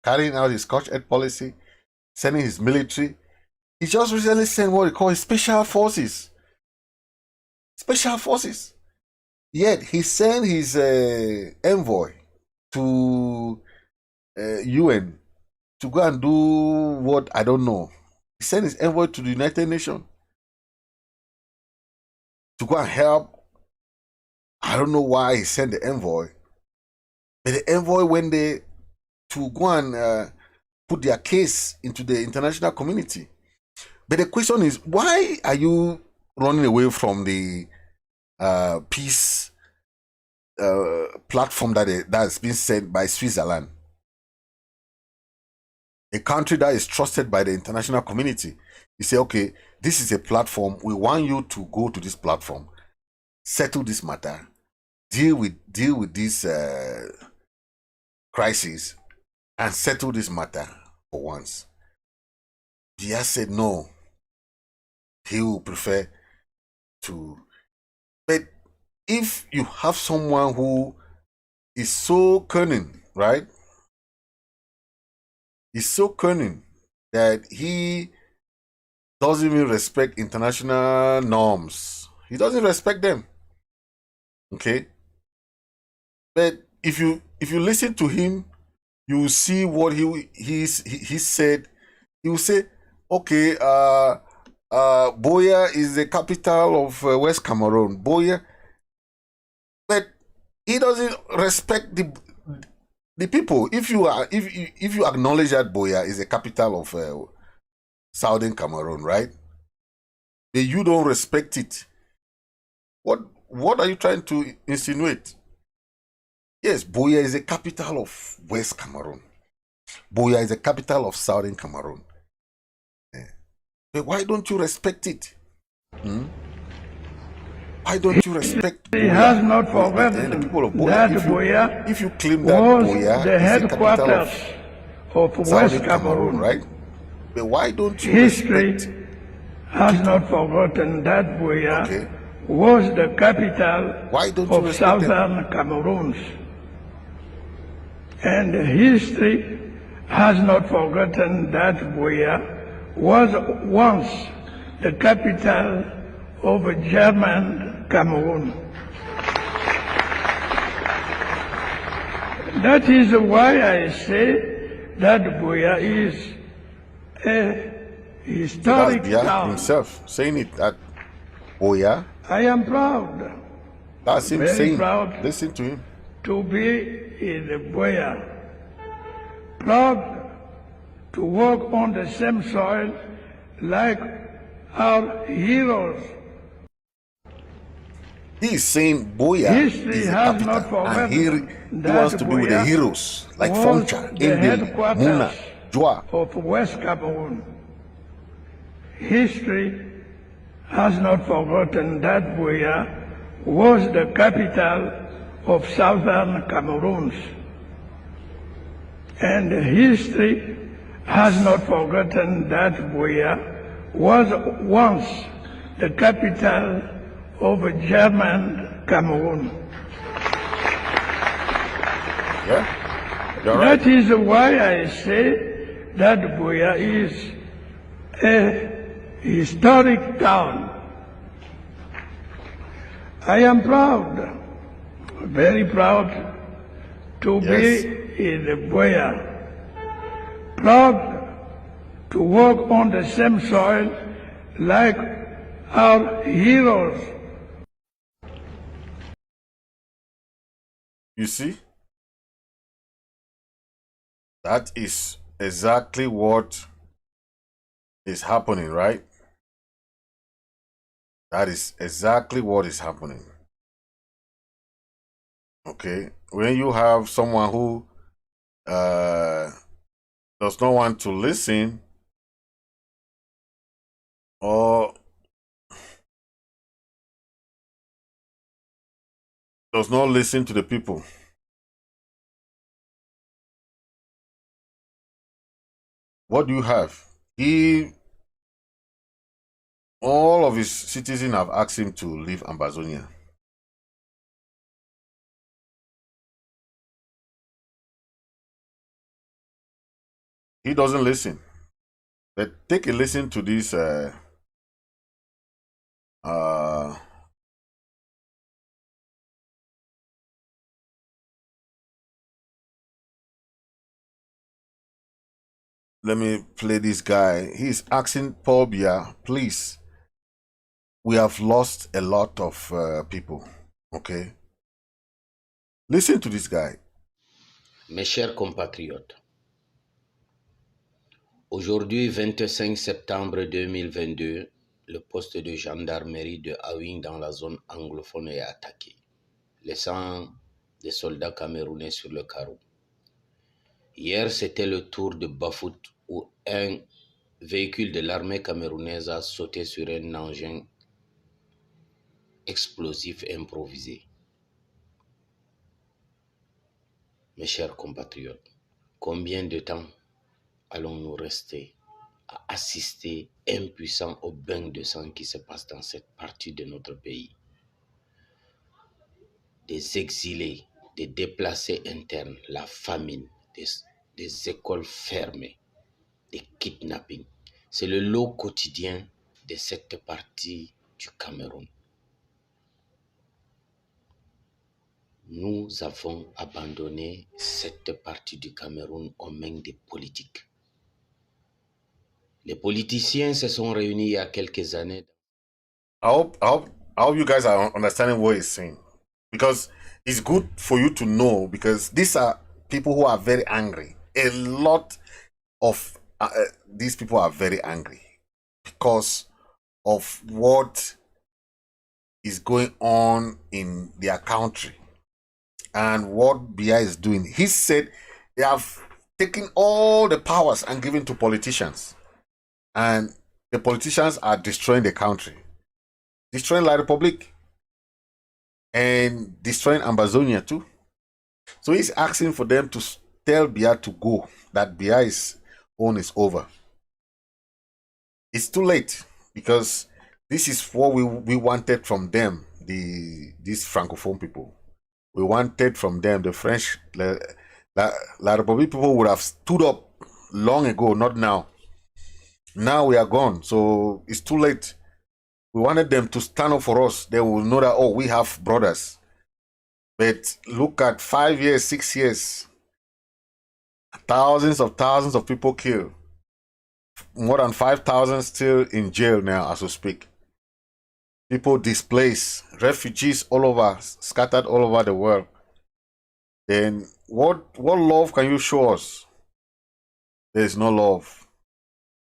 carrying out his scorched-earth policy, sending his military. He just recently sent what he calls special forces. Special forces. Yet he sent his envoy to UN to go and do what, I don't know. He sent his envoy to the United Nations to go and help. I don't know why he sent the envoy, but the envoy went there to go and put their case into the international community. But the question is, why are you running away from the peace platform that's been set by Switzerland, a country that is trusted by the international community? You say, okay, this is a platform. We want you to go to this platform, settle this matter, deal with this crisis, and settle this matter for once. Biya said no. He will prefer to. But if you have someone who is so cunning, right? He's so cunning that he doesn't even respect international norms. He doesn't respect them. Okay? But if you listen to him, you will see what he said. He will say, okay, Buea is the capital of West Cameroon. Buea, but he doesn't respect the people. If you acknowledge that Buea is the capital of Southern Cameroon, right? But you don't respect it. What are you trying to insinuate? Yes, Buea is the capital of West Cameroon. Buea is the capital of Southern Cameroon. But why don't you respect it? Why don't you respect Buea? He has not forgotten the people of Buea. that Buea if you claim that was Buea the is headquarters of West Southern Cameroon, right? But why don't you history respect? has not forgotten that Buea Okay. was the capital Why don't you of respect them? Southern Cameroon. And history has not forgotten that Buea was once the capital of German Cameroon. That is why I say that Buea is a historic That's Biya town. himself saying it, that Buea. I am proud That's him Very saying. proud. Listen to him. to be in Buea, proud to walk on the same soil like our heroes. He is saying Buea History is the has capital, not forgotten and he that wants to be with the Buea heroes like was Foncha, the Embele, headquarters Muna, Joa. of West Cameroon. History has not forgotten that Buea was the capital of Southern Cameroon. And history has not forgotten that Buea was once the capital of German Cameroon. Yeah, you're right. That is why I say that Buea is a historic town. I am proud, very proud to be in Buea. Proud to walk on the same soil like our heroes. You see, that is exactly what is happening, right? That is exactly what is happening. Okay, when you have someone who does not want to listen, or does not listen to the people, what do you have? All of his citizens have asked him to leave Ambazonia. He doesn't listen. But take a listen to this let me play this guy. He's asking Paul Biya, please, we have lost a lot of people, okay? Listen to this guy. Mes chers compatriotes, aujourd'hui 25 septembre 2022, le poste de gendarmerie de Awing dans la zone anglophone est attaqué, laissant des soldats camerounais sur le carreau. Hier, c'était le tour de Bafout où un véhicule de l'armée camerounaise a sauté sur un engin explosif improvisé. Mes chers compatriotes, combien de temps allons-nous rester à assister impuissants au bain de sang qui se passe dans cette partie de notre pays? Des exilés, des déplacés internes, la famine, des écoles fermées, des kidnappings. C'est le lot quotidien de cette partie du Cameroun. Nous avons abandonné cette partie du Cameroun aux mains des politiques. Les politiciens se sont réunis il y a quelques années. I hope you guys are understanding what he's saying, because it's good for you to know, because these are people who are very angry. A lot of these people are very angry because of what is going on in their country and what Biya is doing. He said they have taken all the powers and given to politicians, and the politicians are destroying the country, destroying La Republic and destroying Ambazonia too. So he's asking for them to tell Biya to go, that Biya's own is over. It's too late, because this is what we wanted from them, these Francophone people. We wanted from them, the French, La Republic people would have stood up long ago, not now. Now we are gone, so it's too late. We wanted them to stand up for us. They will know that, oh, we have brothers. But look at 5 years, 6 years, thousands of people killed. More than 5,000 still in jail now as we speak. People displaced, refugees all over, scattered all over the world. Then what love can you show us? There's no love.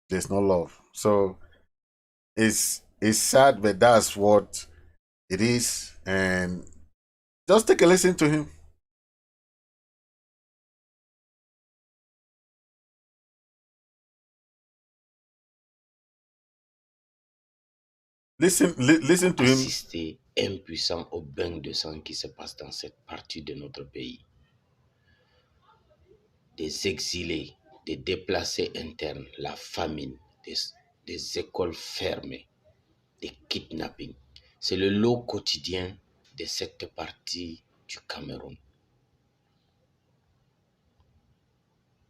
There's no love. So it's sad, but that's what it is. And just take a listen to him. Listen to him. Assister impuissant au bain de sang qui se passe dans cette partie de notre pays. Des exilés, des déplacés internes, la famine, des écoles fermées, des kidnappings. C'est le lot quotidien de cette partie du Cameroun.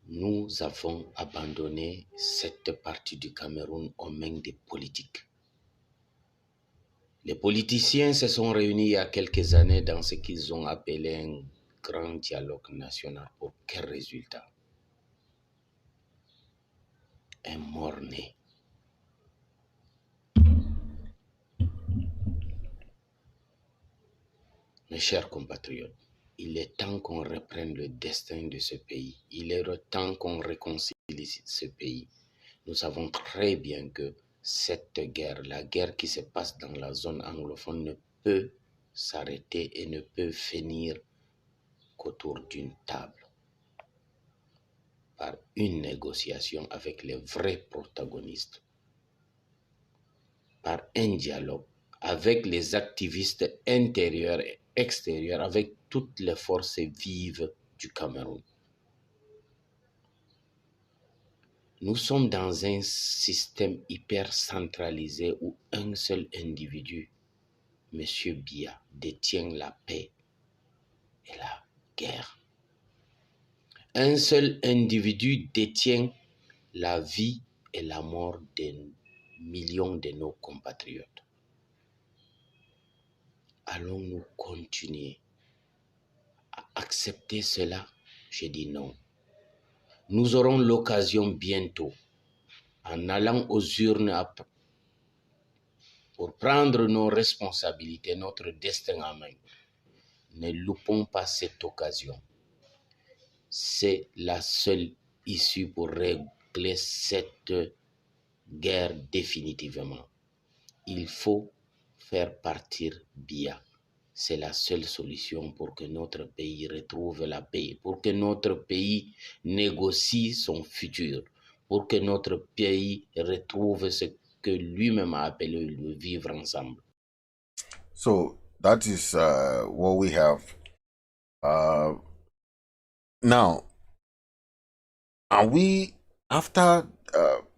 Nous avons abandonné cette partie du Cameroun aux mains des politiques. Les politiciens se sont réunis il y a quelques années dans ce qu'ils ont appelé un grand dialogue national. Pour quel résultat? Un mort-né. Mes chers compatriotes, il est temps qu'on reprenne le destin de ce pays. Il est temps qu'on réconcilie ce pays. Nous savons très bien que cette guerre, la guerre qui se passe dans la zone anglophone, ne peut s'arrêter et ne peut finir qu'autour d'une table, par une négociation avec les vrais protagonistes, par un dialogue avec les activistes intérieurs et extérieurs, avec toutes les forces vives du Cameroun. Nous sommes dans un système hyper centralisé où un seul individu, M. Biya, détient la paix et la guerre. Un seul individu détient la vie et la mort de millions de nos compatriotes. Allons-nous continuer à accepter cela? Je dis non. Nous aurons l'occasion bientôt, en allant aux urnes pour prendre nos responsabilités, notre destin en main. Ne loupons pas cette occasion. C'est la seule issue pour régler cette guerre définitivement. Il faut faire partir Biya. C'est la seule solution pour que notre pays retrouve la paix, pour que notre pays négocie son futur, pour que notre pays retrouve ce que lui-même a appelé le vivre ensemble. So that is what we have. Now, are we, after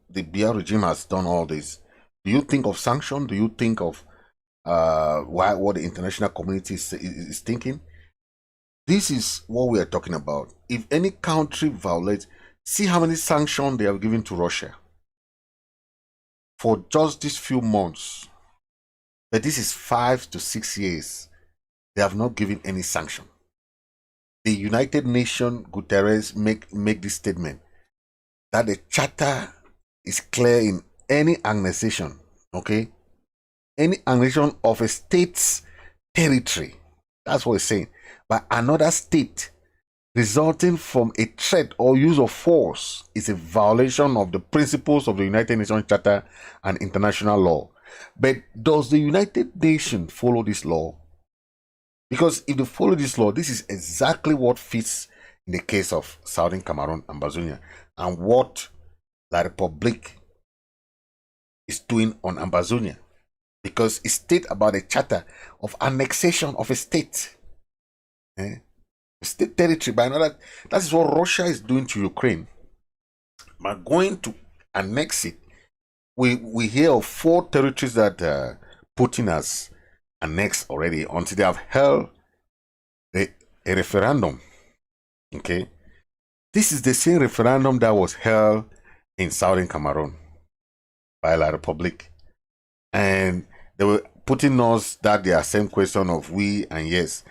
the Biya regime has done all this, do you think of sanction? Do you think of what the international community is thinking? This is what we are talking about. If any country violates, see how many sanctions they have given to Russia for just these few months. But this is 5 to 6 years. They have not given any sanction. The United Nations, Guterres, make this statement that the charter is clear in any annexation, okay? Any annexation of a state's territory, that's what it's saying, by another state resulting from a threat or use of force is a violation of the principles of the United Nations Charter and international law. But does the United Nations follow this law? Because if they follow this law, this is exactly what fits in the case of Southern Cameroon, Ambazonia, and what La Republique is doing on Ambazonia. Because it states about a charter of annexation of a state. State territory by another. That is what Russia is doing to Ukraine. By going to annex it, we hear of 4 territories that Putin has annexed already until they have held a referendum. Okay, this is the same referendum that was held in Southern Cameroon by La Republique, and they were putting us that the same question of we and yes.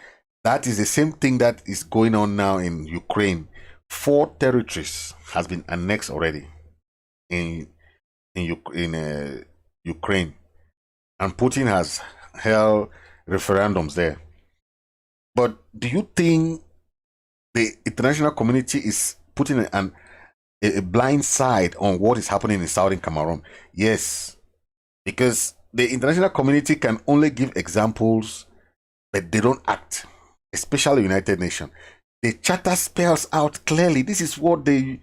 That is the same thing that is going on now in Ukraine. 4 territories has been annexed already in Ukraine, and Putin has held referendums there. But do you think the international community is putting a blind side on what is happening in Southern Cameroon? Yes, because the international community can only give examples, but they don't act. Especially United Nations. The charter spells out clearly. This is what the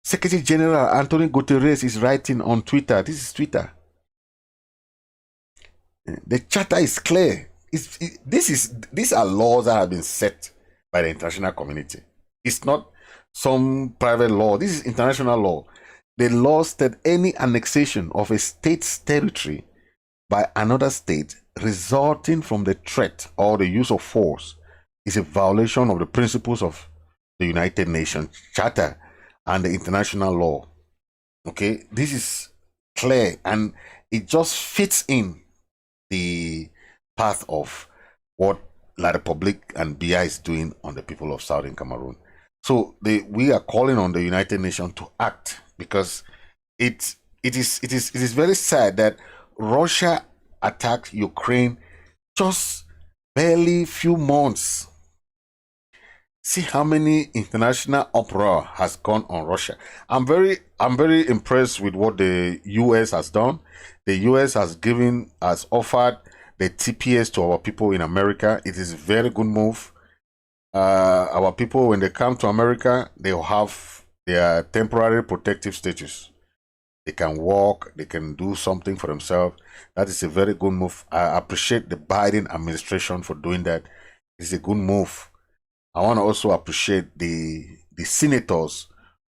Secretary General Antoni Guterres is writing on Twitter. This is Twitter. The charter is clear. These are laws that have been set by the international community. It's not some private law. This is international law. The law states any annexation of a state's territory by another state resulting from the threat or the use of force is a violation of the principles of the United Nations Charter and the international law. Okay, this is clear and it just fits in the path of what La Republique and BI is doing on the people of Southern Cameroon. So we are calling on the United Nations to act, because it is very sad that Russia attacked Ukraine just barely few months. See how many international uproar has gone on Russia. I'm very impressed with what the US has done. The US has offered the TPS to our people in America. It is a very good move. Our people, when they come to America, they'll have their temporary protective status. They can walk, they can do something for themselves. That is a very good move. I appreciate the Biden administration for doing that. It's a good move. I want to also appreciate the senators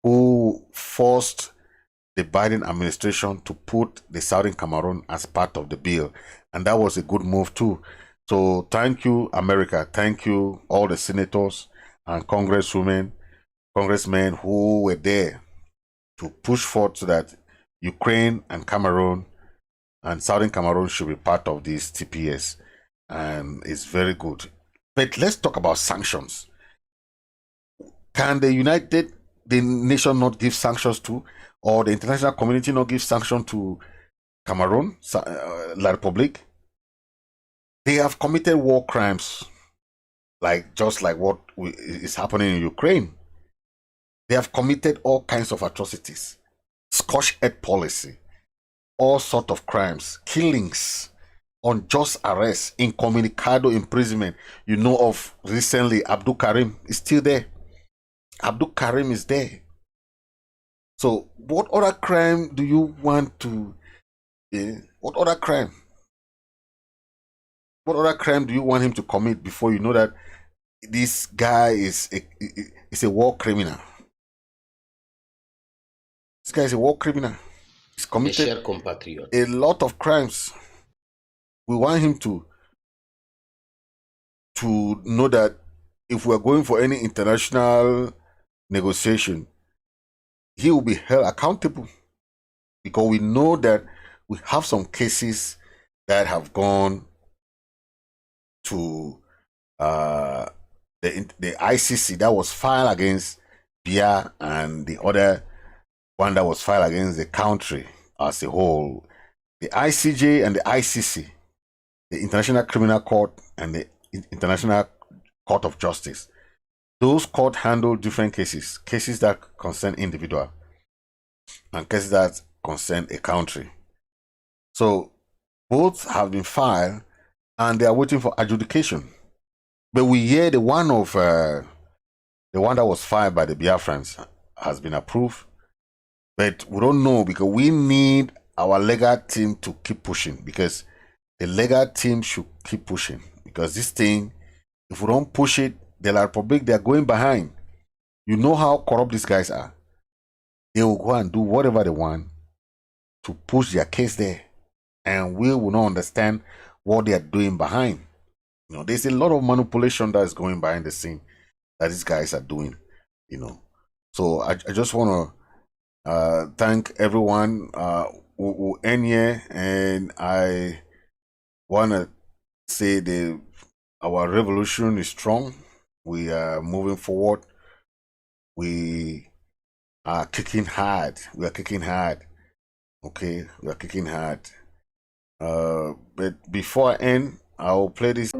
who forced the Biden administration to put the Southern Cameroon as part of the bill. And that was a good move too. So thank you, America. Thank you, all the senators and congressmen who were there to push forward so that Ukraine and Cameroon and Southern Cameroon should be part of this TPS. And it's very good. But let's talk about sanctions. Can the nation not give sanctions to, or the international community not give sanctions to Cameroon, La Republique? They have committed war crimes, just like what is happening in Ukraine. They have committed all kinds of atrocities, scorched earth policy, all sorts of crimes, killings, unjust arrests, incommunicado imprisonment. You know of recently, Abdul Karim is still there. Abdul Karim is there. So what other crime do you want to, what other crime? What other crime do you want him to commit before you know that this guy is a war criminal? This guy is a war criminal. He's committed a lot of crimes. We want him to know that if we're going for any international negotiation, he will be held accountable, because we know that we have some cases that have gone to the ICC that was filed against Bia, and the other one that was filed against the country as a whole. The ICJ and the ICC, the International Criminal Court and the International Court of Justice, those courts handle different cases that concern individual and cases that concern a country. So both have been filed and they are waiting for adjudication. But we hear the one that was filed by the Biafrans has been approved. But we don't know, because we need our legal team to keep pushing, because the legal team should keep pushing, because this thing, if we don't push it, the La Republique, they are going behind. You know how corrupt these guys are. They will go and do whatever they want to push their case there, and we will not understand what they are doing behind. There's a lot of manipulation that is going behind the scene that these guys are doing. So I just want to thank everyone who end here, and I want to say our revolution is strong. We are moving forward. We are kicking hard. Okay, we are kicking hard. But before I end, I will play this.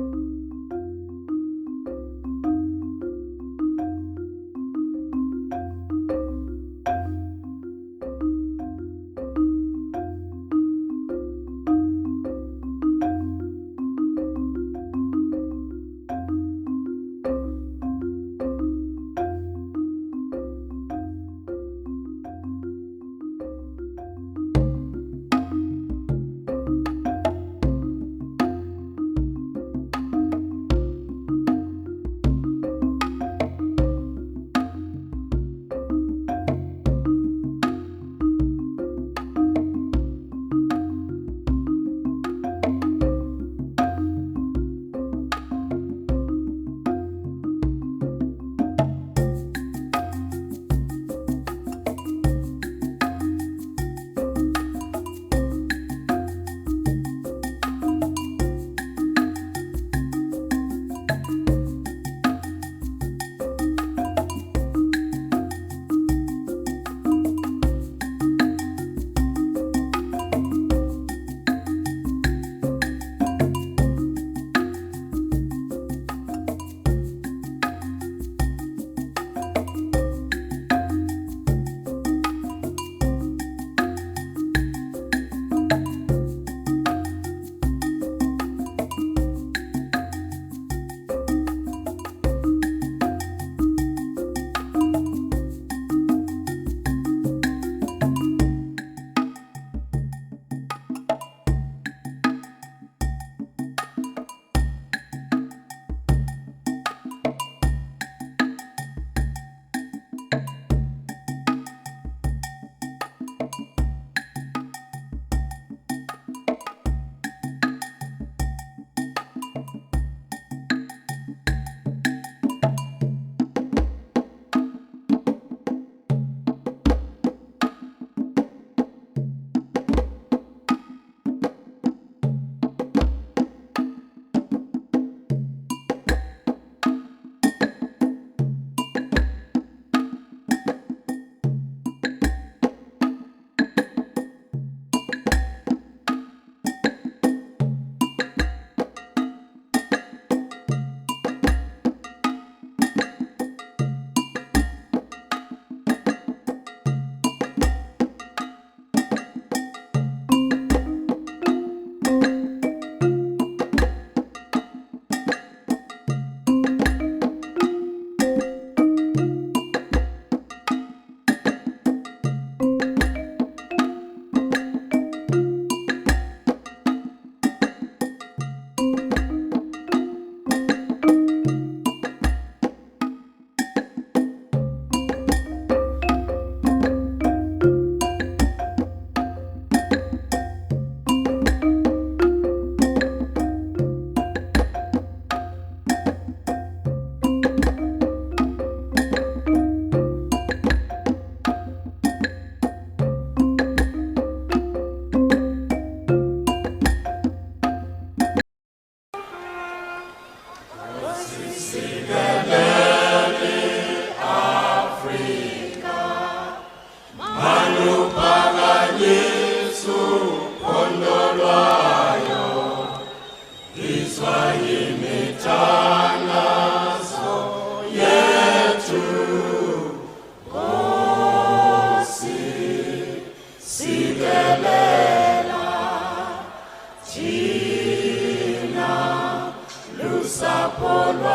Lusapolwa